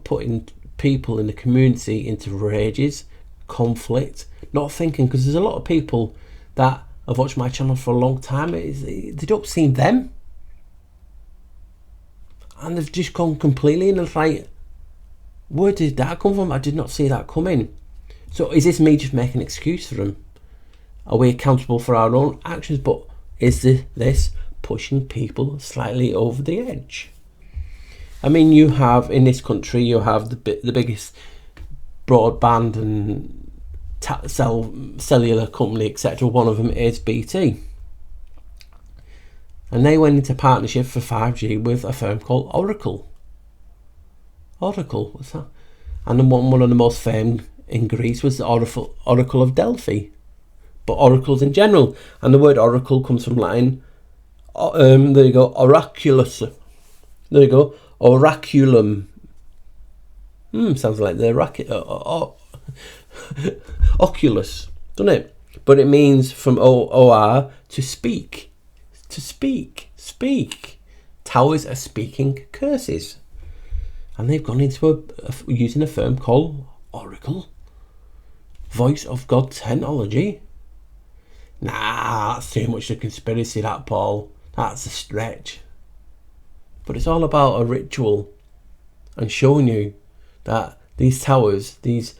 putting people in the community into rages, conflict, not thinking? Because there's a lot of people that have watched my channel for a long time. They don't see them, and they've just gone completely, and it's like, where did that come from? I did not see that coming. So is this me just making an excuse for them? Are we accountable for our own actions? But is this pushing people slightly over the edge? I mean, you have in this country, you have the biggest broadband and cellular company, etc. One of them is BT, and they went into partnership for 5G with a firm called Oracle. What's that? And then one of the most famed in Greece was the Oracle of Delphi, but oracles in general. And the word oracle comes from Latin. There you go, oraculus. There you go, oraculum. Sounds like the oculus, doesn't it? But it means from or to speak, speak. Towers are speaking curses, and they've gone into using a firm called Oracle. Voice of God technology. Nah, that's too much of a conspiracy, that, Paul. That's a stretch. But it's all about a ritual and showing you that these towers, these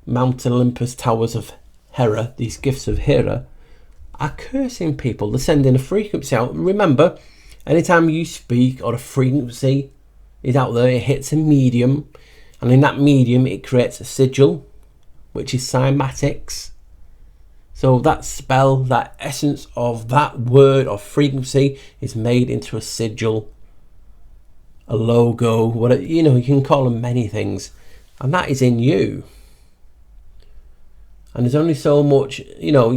Mount Olympus towers of Hera, these gifts of Hera, are cursing people. They're sending a frequency out. Remember, anytime you speak or a frequency is out there, it hits a medium, And in that medium, it creates a sigil, which is cymatics. So that spell, that essence of that word or frequency is made into a sigil, a logo, whatever, you know, you can call them many things. And that is in you. And there's only so much, you know,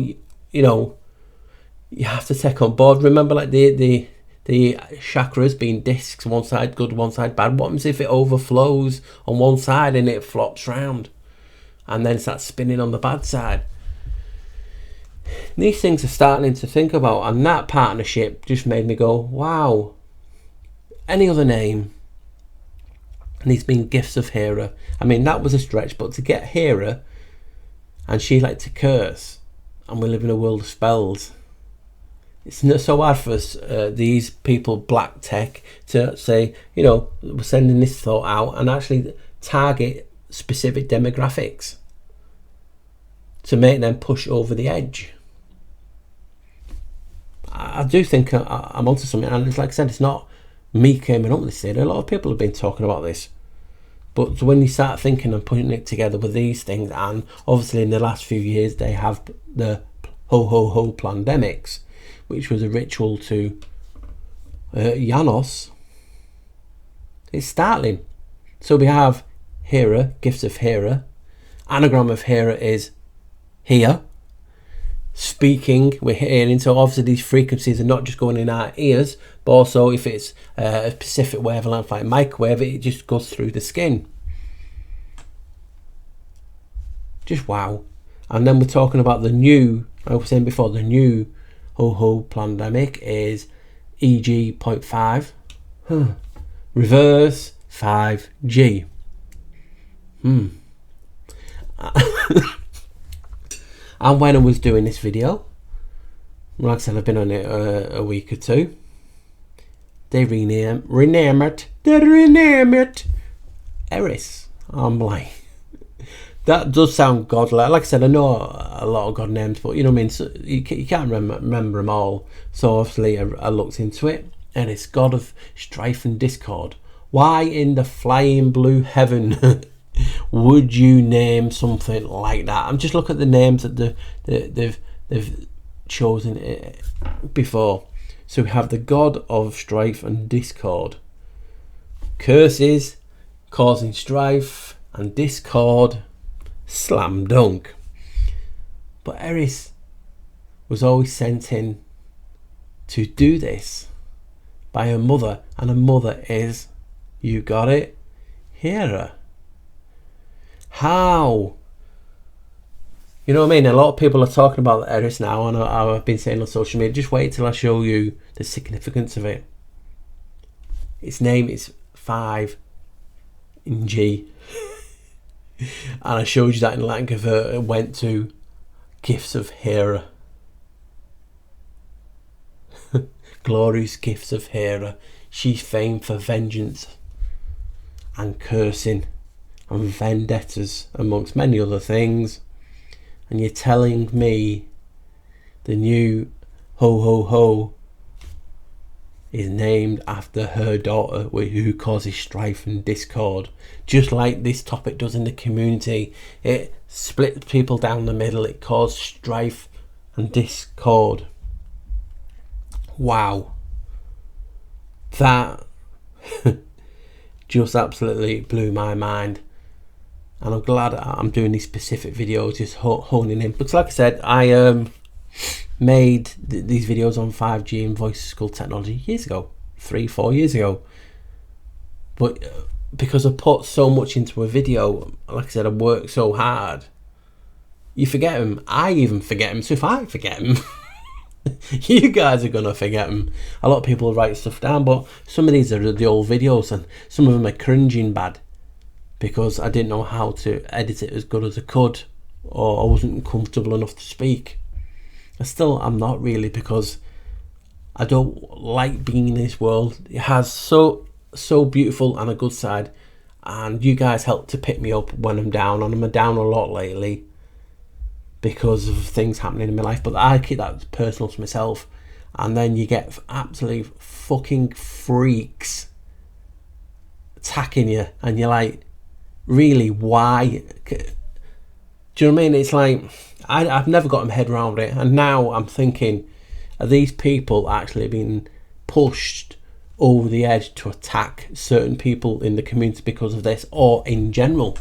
you have to take on board. Remember, like the chakras being discs, one side good, one side bad. What happens if it overflows on one side and it flops round and then starts spinning on the bad side? These things are starting to think about, and that partnership just made me go, wow. Any other name? And these being gifts of Hera. I mean, that was a stretch, but to get Hera, and she liked to curse, and we live in a world of spells. It's not so hard for us, these people, black tech, to say, you know, we're sending this thought out and actually target specific demographics to make them push over the edge. I do think I'm onto something, and it's like I said, it's not me coming up with this theory. A lot of people have been talking about this. But when you start thinking and putting it together with these things, and obviously in the last few years they have the HOHOHO pandemics, which was a ritual to Janos, it's startling. So we have Hera, gifts of Hera. Anagram of Hera is here. Speaking, we're hearing, so obviously these frequencies are not just going in our ears, but also if it's a specific wavelength like microwave, it just goes through the skin. Just wow. And then we're talking about the new, like I was saying before, the new HOHO pandemic is EG 0.5, reverse 5G. And when I was doing this video, like I said, I've been on it a week or two, they rename it Eris. I'm like, that does sound godlike. Like I said, I know a lot of god names, but you know what I mean, so you can't remember them all. So obviously I looked into it, and it's god of strife and discord. Why in the flying blue heaven would you name something like that? I'm just looking at the names that they've chosen before. So we have the god of strife and discord. Curses, causing strife and discord, slam dunk. But Eris was always sent in to do this by her mother, and her mother is, you got it, Hera. How? You know what I mean? A lot of people are talking about Eris now, and I've been saying on social media, just wait till I show you the significance of it. Its name is 5 in G. And I showed you that in Latin convert. It went to gifts of Hera. Glorious gifts of Hera. She's famed for vengeance and cursing and vendettas, amongst many other things. And you're telling me the new HOHOHO is named after her daughter, who causes strife and discord, just like this topic does in the community. It splits people down the middle. It causes strife and discord. Wow, that just absolutely blew my mind. And I'm glad I'm doing these specific videos, just honing in. Because like I said, I made these videos on 5G and voice school technology years ago, 3-4 years ago. But because I put so much into a video, like I said, I worked so hard, you forget them. I even forget them. So if I forget them, you guys are gonna forget them. A lot of people write stuff down, but some of these are the old videos, and some of them are cringing bad, because I didn't know how to edit it as good as I could, or I wasn't comfortable enough to speak. I'm not really, because I don't like being in this world. It has so beautiful and a good side, and you guys help to pick me up when I'm down, and I'm down a lot lately because of things happening in my life, but I keep that personal to myself. And then you get absolutely fucking freaks attacking you, and you're like, really, why? Do you know what I mean? It's like, I've never got my head around it, and now I'm thinking, are these people actually being pushed over the edge to attack certain people in the community because of this, or in general?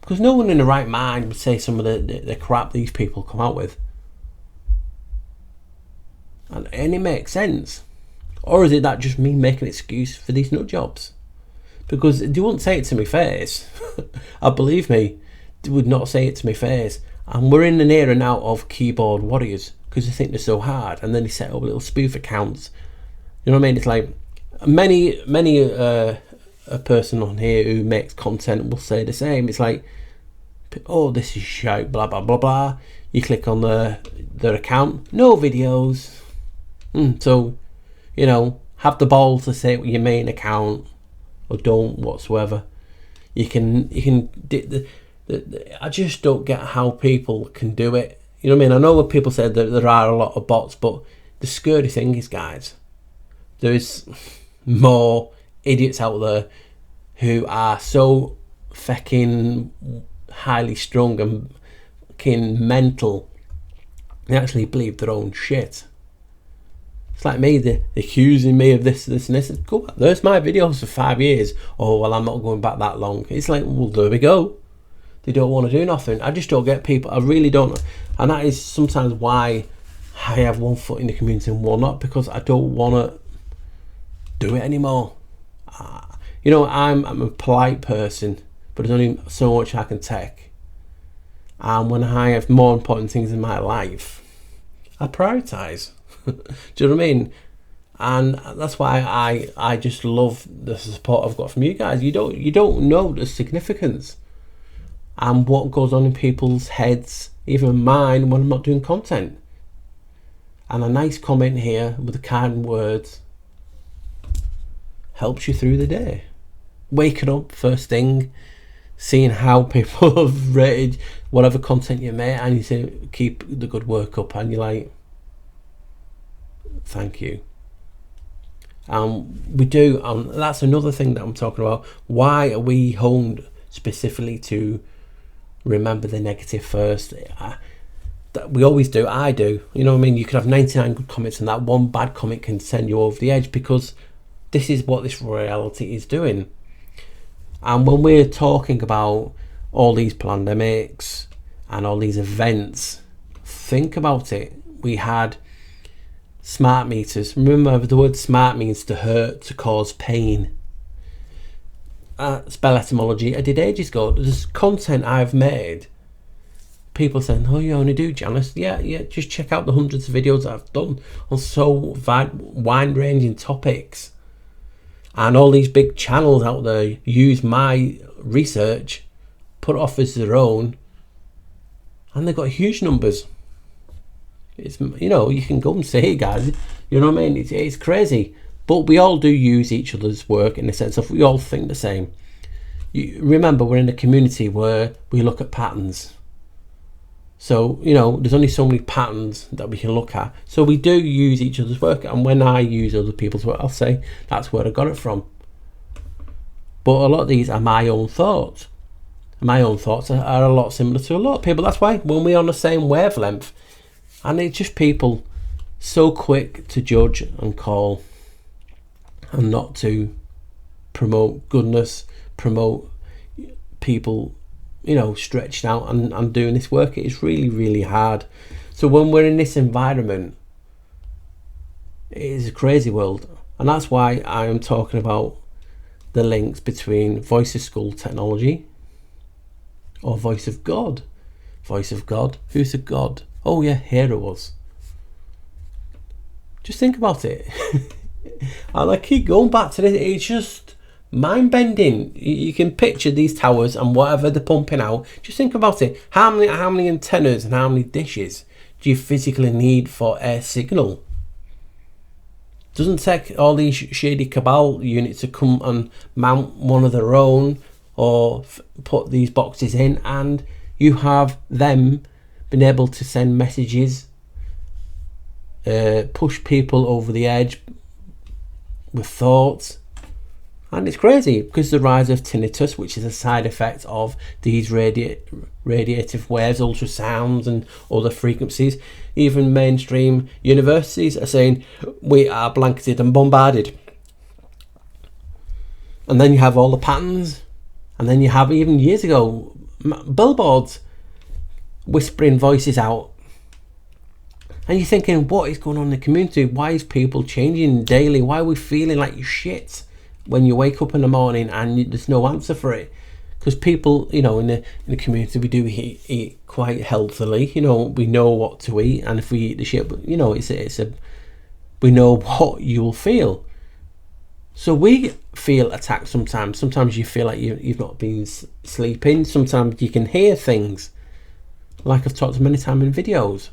Because no one in the right mind would say some of the crap these people come out with. And it makes sense. Or is it that just me making an excuse for these nut jobs? Because they wouldn't say it to my face. Believe me, they would not say it to my face. And we're in an era now of keyboard warriors, because they think they're so hard, and then they set up little spoof accounts. You know what I mean? It's like many a person on here who makes content will say the same. It's like, oh, this is shite, blah blah blah blah. You click on their account, no videos. So, you know, have the balls to say it with your main account, or don't whatsoever. You can. I just don't get how people can do it. You know what I mean? I know that people said that there are a lot of bots, but the scary thing is, guys, there is more idiots out there who are so fucking highly strung and fucking mental, they actually believe their own shit. It's like me, they're accusing me of this and this. Go back, there's my videos for 5 years. Oh, well, I'm not going back that long. It's like, well, there we go. They don't want to do nothing. I just don't get people. I really don't. And that is sometimes why I have one foot in the community and one not, because I don't want to do it anymore. You know, I'm a polite person, but there's only so much I can take. And when I have more important things in my life, I prioritise. Do you know what I mean? And that's why I just love the support I've got from you guys. You don't know the significance and what goes on in people's heads, even mine, when I'm not doing content. And a nice comment here with the kind words helps you through the day. Waking up first thing, seeing how people have rated whatever content you make, and you say keep the good work up, and you're like, thank you. We do, that's another thing that I'm talking about. Why are we honed specifically to remember the negative first? We always do. I do. You know what I mean? You could have 99 good comments and that one bad comment can send you over the edge, because this is what this reality is doing. And when we're talking about all these pandemics and all these events, think about it. We had smart meters. Remember, the word smart means to hurt, to cause pain. Spell etymology I did ages ago. There's content I've made, people saying, oh, you only do Janice. Yeah, just check out the hundreds of videos that I've done on so wide ranging topics. And all these big channels out there use my research, put it off as their own, and they've got huge numbers. It's, you know, you can go and say, hey guys, you know what I mean? It's crazy. But we all do use each other's work in the sense of we all think the same. Remember, we're in a community where we look at patterns. So, you know, there's only so many patterns that we can look at. So we do use each other's work. And when I use other people's work, I'll say that's where I got it from. But a lot of these are my own thoughts. My own thoughts are a lot similar to a lot of people. That's why when we're on the same wavelength, and it's just people so quick to judge and call and not to promote goodness, promote people, you know, stretched out and doing this work. It is really, really hard. So when we're in this environment, it is a crazy world. And that's why I am talking about the links between voice of skull technology or voice of God. Voice of God. Who's a god? Oh yeah, Hera was. Just think about it. And I keep going back to this. It's just mind-bending. You can picture these towers and whatever they're pumping out. Just think about it. How many antennas and how many dishes do you physically need for air signal? Doesn't take all these shady Cabal units to come and mount one of their own or put these boxes in, and you have them being able to send messages, push people over the edge with thoughts. And it's crazy because the rise of tinnitus, which is a side effect of these radiative waves, ultrasounds and other frequencies. Even mainstream universities are saying we are blanketed and bombarded. And then you have all the patterns, and then you have, even years ago, billboards whispering voices out. And you're thinking, what is going on in the community? Why is people changing daily? Why are we feeling like shit when you wake up in the morning and there's no answer for it? Because people, you know, in the community, we do eat quite healthily. You know, we know what to eat, and if we eat the shit, you know, we know what you'll feel. So we feel attacked sometimes. Sometimes you feel like you've not been sleeping. Sometimes you can hear things, like I've talked many times in videos.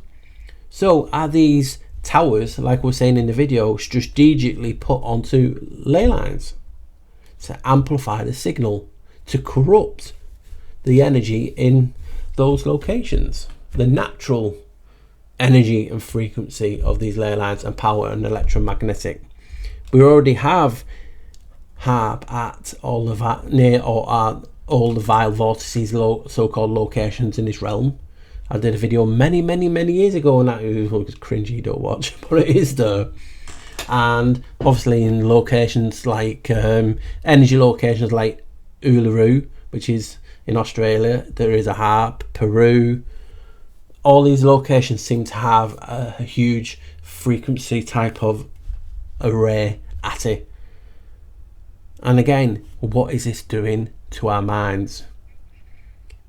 So are these towers, like we're saying in the video, strategically put onto ley lines to amplify the signal, to corrupt the energy in those locations, the natural energy and frequency of these ley lines and power and electromagnetic? We already have HARP at all the near or at all the vile vortices, so-called locations in this realm. I did a video many years ago, and that was cringy, don't watch, but it is there. And obviously in locations like energy locations like Uluru, which is in Australia, there is a HARP. Peru, all these locations seem to have a huge frequency type of array at it. And again, what is this doing to our minds?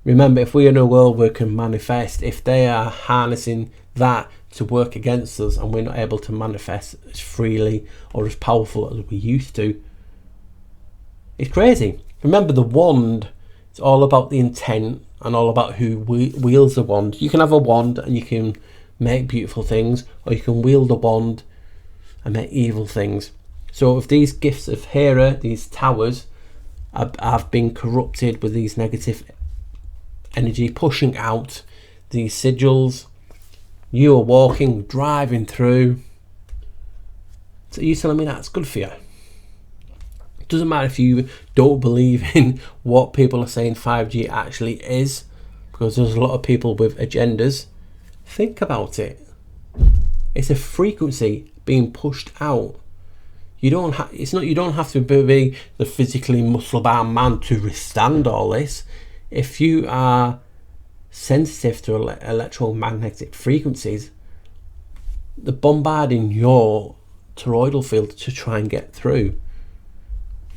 Remember, if we're in a world where we can manifest, if they are harnessing that to work against us and we're not able to manifest as freely or as powerful as we used to, it's crazy. Remember, the wand, it's all about the intent and all about who wields the wand. You can have a wand and you can make beautiful things, or you can wield a wand and make evil things. So if these gifts of Hera, these towers, have been corrupted with these negative energy, pushing out these sigils, you are walking, driving through, so you're telling me that's good for you? It doesn't matter if you don't believe in what people are saying 5G actually is, because there's a lot of people with agendas. Think about it. It's a frequency being pushed out. You don't have to be the physically muscle-bound man to withstand all this. If you are sensitive to electromagnetic frequencies, they're bombarding your toroidal field to try and get through.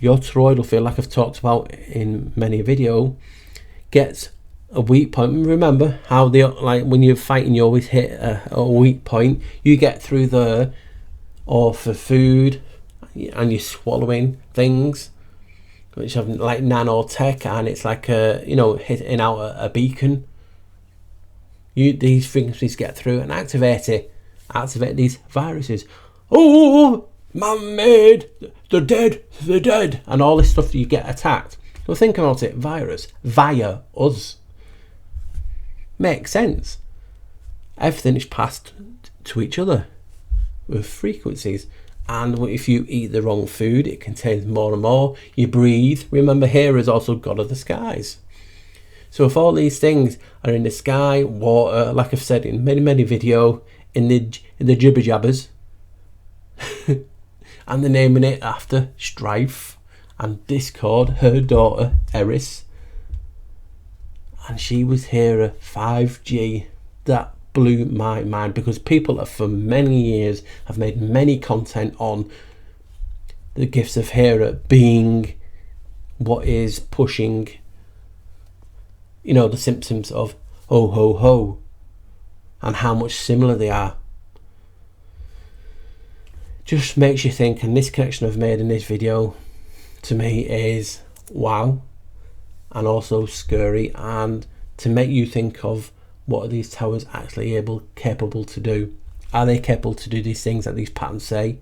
Your toroidal field, like I've talked about in many videos, gets a weak point. Remember how when you're fighting, you always hit a weak point. You get through there, or for food, and you're swallowing things which have like nanotech, and it's like hitting out a beacon. These frequencies get through and activate these viruses. Oh, man-made, they're dead, and all this stuff. You get attacked. So think about it. Virus via us makes sense. Everything is passed to each other with frequencies. And if you eat the wrong food, it contains more and more. You breathe. Remember, Hera is also god of the skies. So if all these things are in the sky, water, like I've said in many videos, in the jibber jabbers, and they're naming it after Strife and Discord, her daughter Eris, and she was Hera 5G. That blew my mind, because people have for many years have made many content on the gifts of Hera being what is pushing, the symptoms of HOHOHO and how much similar they are. Just makes you think, and this connection I've made in this video to me is wow, and also scary, and to make you think of, what are these towers actually capable to do? Are they capable to do these things that these patterns say?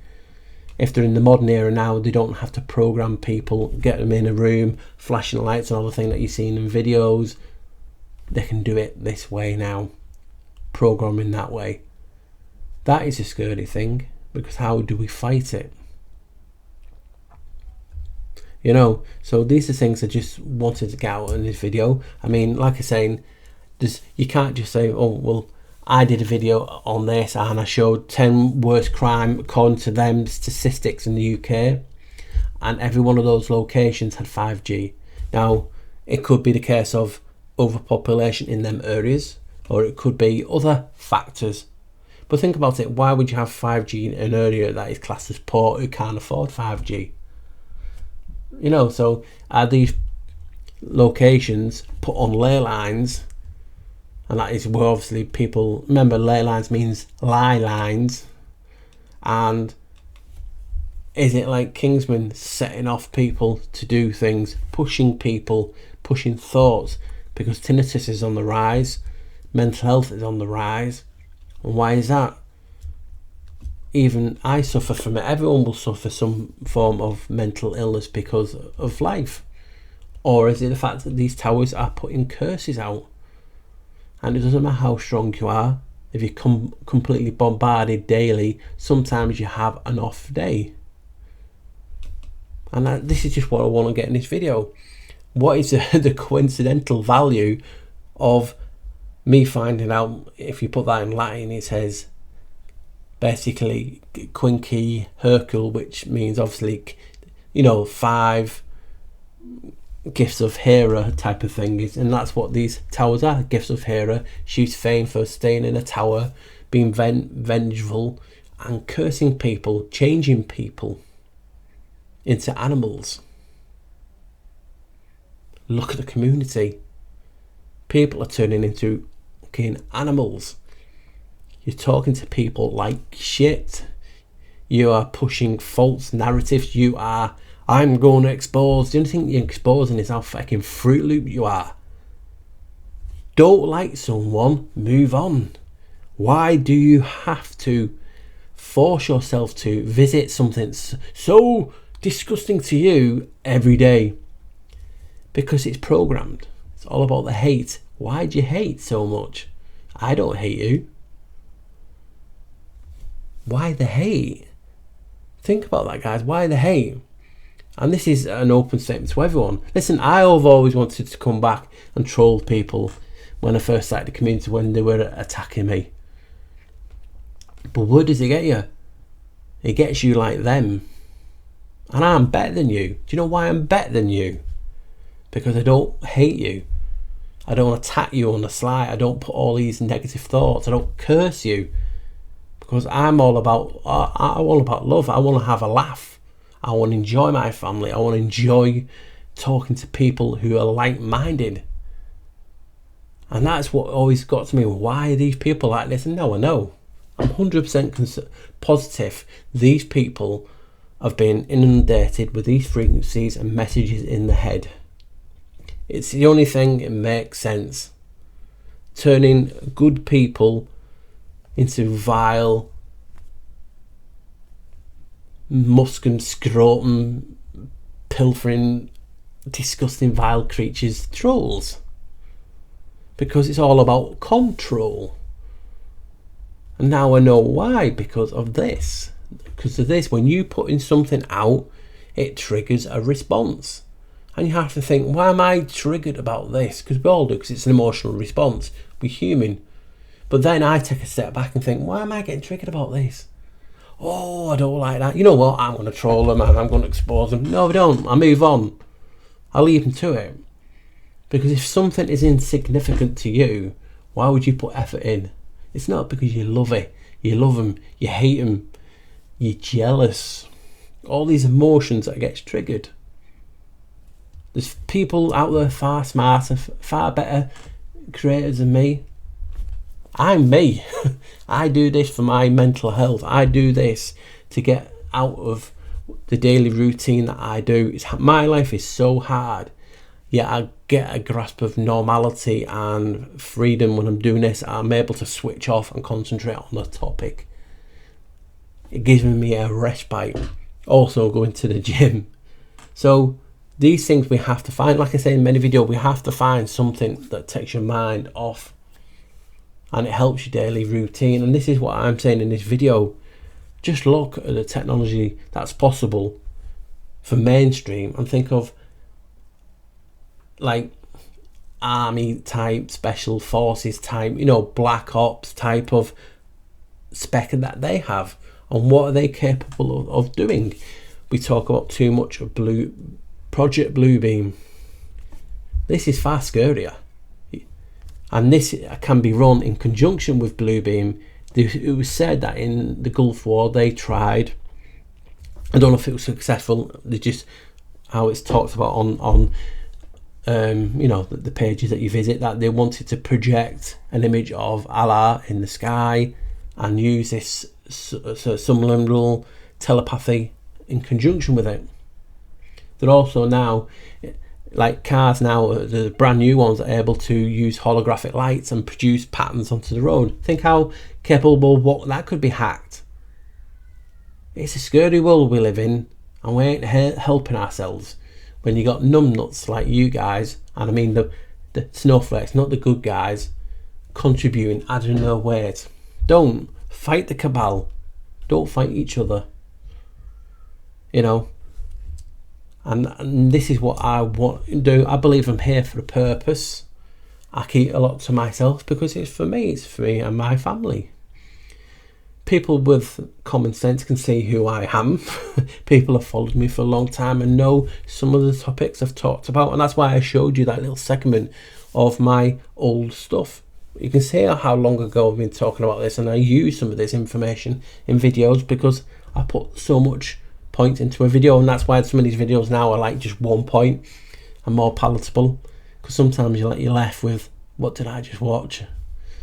If they're in the modern era now, they don't have to program people, get them in a room, flashing lights and all the thing that you've seen in videos. They can do it this way now, programming that way. That is a scary thing, because how do we fight it? you know. So these are things I just wanted to get out in this video. I mean, like I was saying, you can't just say, oh well, I did a video on this and I showed 10 worst crime according to them statistics in the UK, and every one of those locations had 5G. Now it could be the case of overpopulation in them areas, or it could be other factors. But think about it, why would you have 5G in an area that is classed as poor, who can't afford 5G? You know, so are these locations put on ley lines? And that is where obviously people, remember ley lines means lie lines. And is it like Kingsman setting off people to do things, pushing people, pushing thoughts? Because tinnitus is on the rise, mental health is on the rise. And why is that? Even I suffer from it. Everyone will suffer some form of mental illness because of life. Or is it the fact that these towers are putting curses out? And it doesn't matter how strong you are, if you're completely bombarded daily, sometimes you have an off day. And this is just what I want to get in this video. What is the coincidental value of me finding out, if you put that in Latin, it says basically Quincy Hercule, which means obviously, you know, 5 gifts of Hera type of thing is, and that's what these towers are, gifts of Hera. She's famed for staying in a tower, being vengeful and cursing people, changing people into animals. Look at the community. People are turning into fucking animals. You're talking to people like shit. You are pushing false narratives. You are, I'm going to expose. The only thing you're exposing is how fucking Fruit Loop you are. Don't like someone, move on. Why do you have to force yourself to visit something so disgusting to you every day? Because it's programmed. It's all about the hate. Why do you hate so much? I don't hate you. Why the hate? Think about that, guys. Why the hate? And this is an open statement to everyone. Listen, I've always wanted to come back and troll people when I first started the community, when they were attacking me. But where does it get you? It gets you like them. And I'm better than you. Do you know why I'm better than you? Because I don't hate you. I don't attack you on the sly. I don't put all these negative thoughts. I don't curse you. Because I'm all about love. I want to have a laugh. I want to enjoy my family. I want to enjoy talking to people who are like-minded. And that's what always got to me. Why are these people like this? And now I know. I'm 100% positive these people have been inundated with these frequencies and messages in the head. It's the only thing that makes sense. Turning good people into vile, musk and scrotum, pilfering, disgusting, vile creatures, trolls. Because it's all about control. And now I know why, because of this. Because of this, when you put in something out, it triggers a response. And you have to think, why am I triggered about this? Because we all do, because it's an emotional response. We're human. But then I take a step back and think, why am I getting triggered about this? Oh, I don't like that. You know what? I'm going to troll them and I'm going to expose them. No, I don't. I move on. I leave them to it. Because if something is insignificant to you, why would you put effort in? It's not because you love it. You love them. You hate them. You're jealous. All these emotions that gets triggered. There's people out there far smarter, far better creators than me. I'm me. I do this for my mental health. I do this to get out of the daily routine that I do. My life is so hard, yet I get a grasp of normality and freedom when I'm doing this. I'm able to switch off and concentrate on the topic. It gives me a respite. Also going to the gym. So these things we have to find, like I say in many videos, we have to find something that takes your mind off and it helps your daily routine. And this is what I'm saying in this video. Just look at the technology that's possible for mainstream and think of like army type, special forces type, you know, black ops type of spec that they have, and what are they capable of doing. We talk about too much of Project Bluebeam. This is far scarier, and this can be run in conjunction with Bluebeam. It was said that in the Gulf War they tried, I don't know if it was successful, they just, how it's talked about on you know, the pages that you visit, that they wanted to project an image of Allah in the sky and use this subliminal telepathy in conjunction with it. They're also now, like cars now, the brand new ones are able to use holographic lights and produce patterns onto the road. Think how capable what that could be hacked. It's a scary world we live in, and we ain't helping ourselves when you got numbnuts like you guys, and I mean the snowflakes, not the good guys, contributing, adding their weight. Don't fight the cabal. Don't fight each other. You know. And this is what I want to do. I believe I'm here for a purpose. I keep a lot to myself because it's for me and my family. People with common sense can see who I am. People have followed me for a long time and know some of the topics I've talked about, and that's why I showed you that little segment of my old stuff. You can see how long ago I've been talking about this, and I use some of this information in videos because I put so much point into a video, and that's why some of these videos now are like just 1 point and more palatable, because sometimes you're left with, what did I just watch?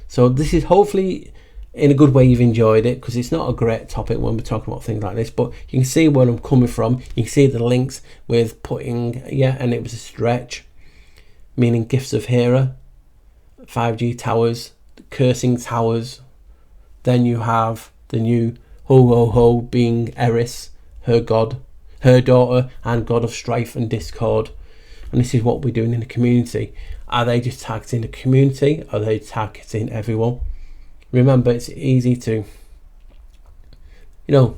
So this is hopefully in a good way you've enjoyed it, because it's not a great topic when we're talking about things like this, but you can see where I'm coming from. You can see the links with putting, yeah, and it was a stretch, meaning gifts of Hera, 5G towers, cursing towers. Then you have the new HOHOHO being Eris, her god, her daughter, and god of strife and discord. And this is what we're doing in the community. Are they just targeting the community? Are they targeting everyone? Remember, it's easy to, you know,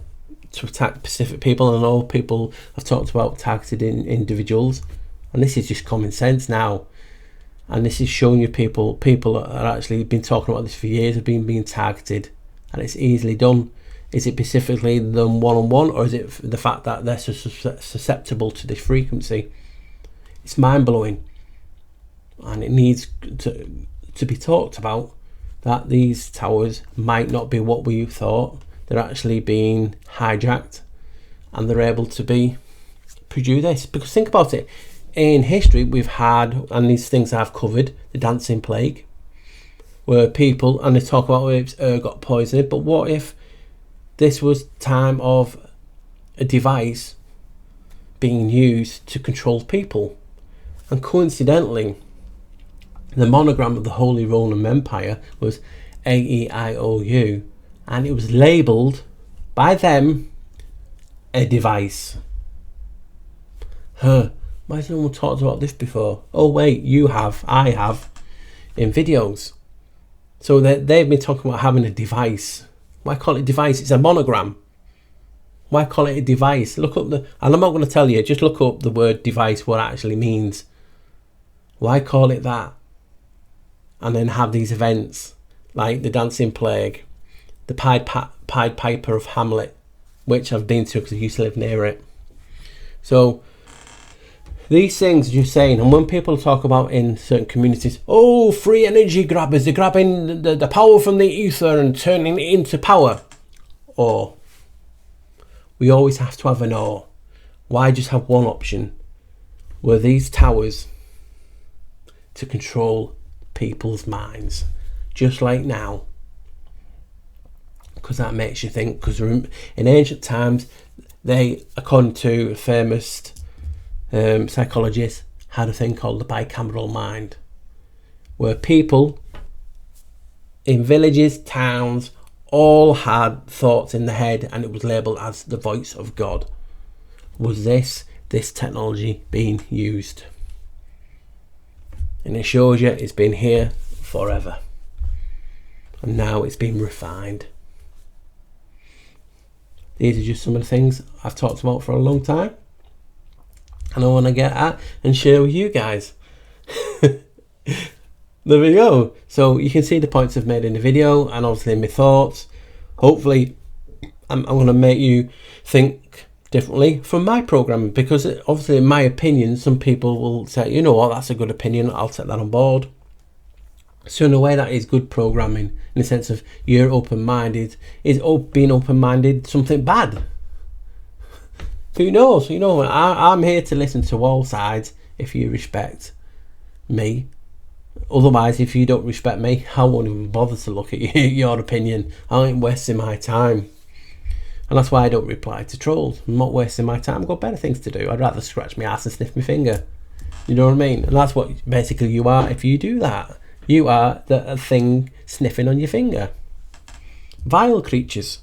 to attack specific people. I know people have talked about targeted individuals, and this is just common sense now. And this is showing you people are actually been talking about this for years, have been being targeted, and it's easily done. Is it specifically them one-on-one, or is it the fact that they're so susceptible to this frequency? It's mind-blowing, and it needs to be talked about, that these towers might not be what we thought. They're actually being hijacked, and they're able to produce this. Because think about it, in history we've had, and these things I've covered, the dancing plague, where people, and they talk about if got poisoned, but what if this was time of a device being used to control people? And coincidentally, the monogram of the Holy Roman Empire was AEIOU, and it was labelled by them a device. Why has no one talked about this before? Oh wait, you have, I have, in videos. So they've been talking about having a device. Why call it device? It's a monogram. Why call it a device? Look up and I'm not going to tell you, just look up the word device, what it actually means. Why call it that? And then have these events like the dancing plague, the Pied Piper of Hamlet, which I've been to because I used to live near it. So these things you're saying, and when people talk about in certain communities, oh, free energy grabbers, they're grabbing the power from the ether and turning it into power. Or we always have to have an or. Why just have one option? Were these towers to control people's minds, just like now? Because that makes you think, because in ancient times they, according to a famous psychologist, had a thing called the bicameral mind, where people in villages, towns, all had thoughts in the head, and it was labelled as the voice of God. Was this technology being used? And it shows you it's been here forever, and now it's been refined. These are just some of the things I've talked about for a long time. and I want to get at and share with you guys. There we go. So you can see the points I've made in the video, and obviously my thoughts. Hopefully I'm going to make you think differently from my programming, because obviously in my opinion some people will say, you know what, that's a good opinion, I'll take that on board. So in a way that is good programming, in the sense of you're open-minded. Is being open-minded something bad? Who knows? You know, I'm here to listen to all sides if you respect me. Otherwise, if you don't respect me, I won't even bother to look at your opinion. I ain't wasting my time. And that's why I don't reply to trolls. I'm not wasting my time. I've got better things to do. I'd rather scratch my ass and sniff my finger. You know what I mean? And that's what basically you are if you do that. You are the thing sniffing on your finger. Vile creatures.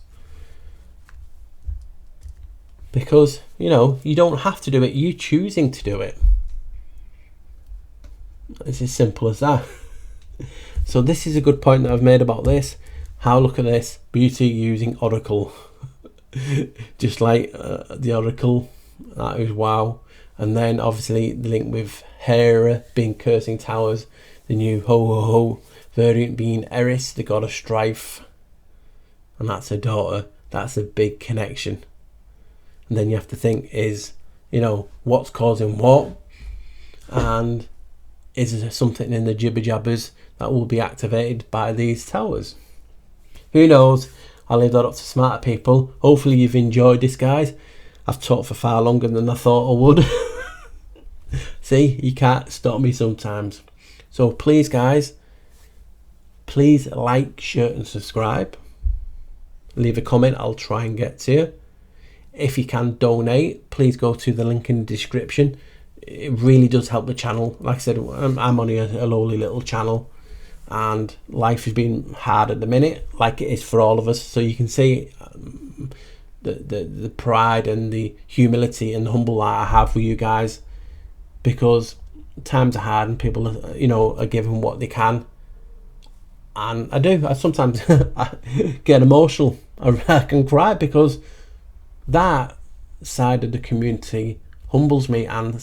Because, you know, you don't have to do it. You're choosing to do it. It's as simple as that. So this is a good point that I've made about this. How, look at this. Beauty using Oracle. Just like the Oracle. That is wow. And then obviously the link with Hera being cursing towers. The new HOHOHO variant being Eris, the god of strife. And that's her daughter. That's a big connection. And then you have to think is, you know, what's causing what? And is there something in the jibber jabbers that will be activated by these towers? Who knows? I'll leave that up to smarter people. Hopefully you've enjoyed this, guys. I've talked for far longer than I thought I would. See, you can't stop me sometimes. So please, guys, please like, share and subscribe. Leave a comment, I'll try and get to you. If you can donate, please go to the link in the description. It really does help the channel. Like I said, I'm only a lowly little channel, and life has been hard at the minute, like it is for all of us. So you can see the pride and the humility and the humble that I have for you guys, because times are hard and people are, you know, are given what they can. And I sometimes I get emotional. I can cry, because that side of the community humbles me. And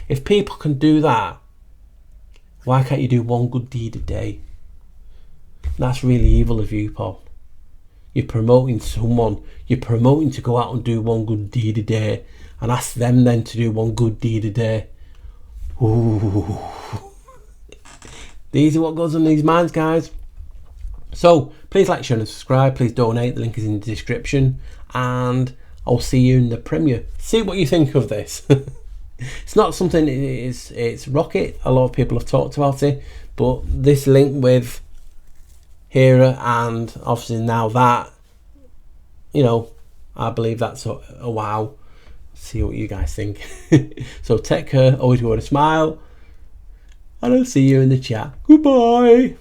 if people can do that, why can't you do one good deed a day? That's really evil of you, Paul. You're promoting someone. You're promoting to go out and do one good deed a day, and ask them then to do one good deed a day. Ooh. These are what goes on these minds, guys. So please like, share and subscribe. Please donate. The link is in the description, and I'll see you in the premiere. See what you think of this. It's not something, it's rocket. A lot of people have talked about it, but this link with Hera, and obviously now that, you know, I believe that's a wow. See what you guys think. So take care, always wear a smile, and I'll see you in the chat. Goodbye.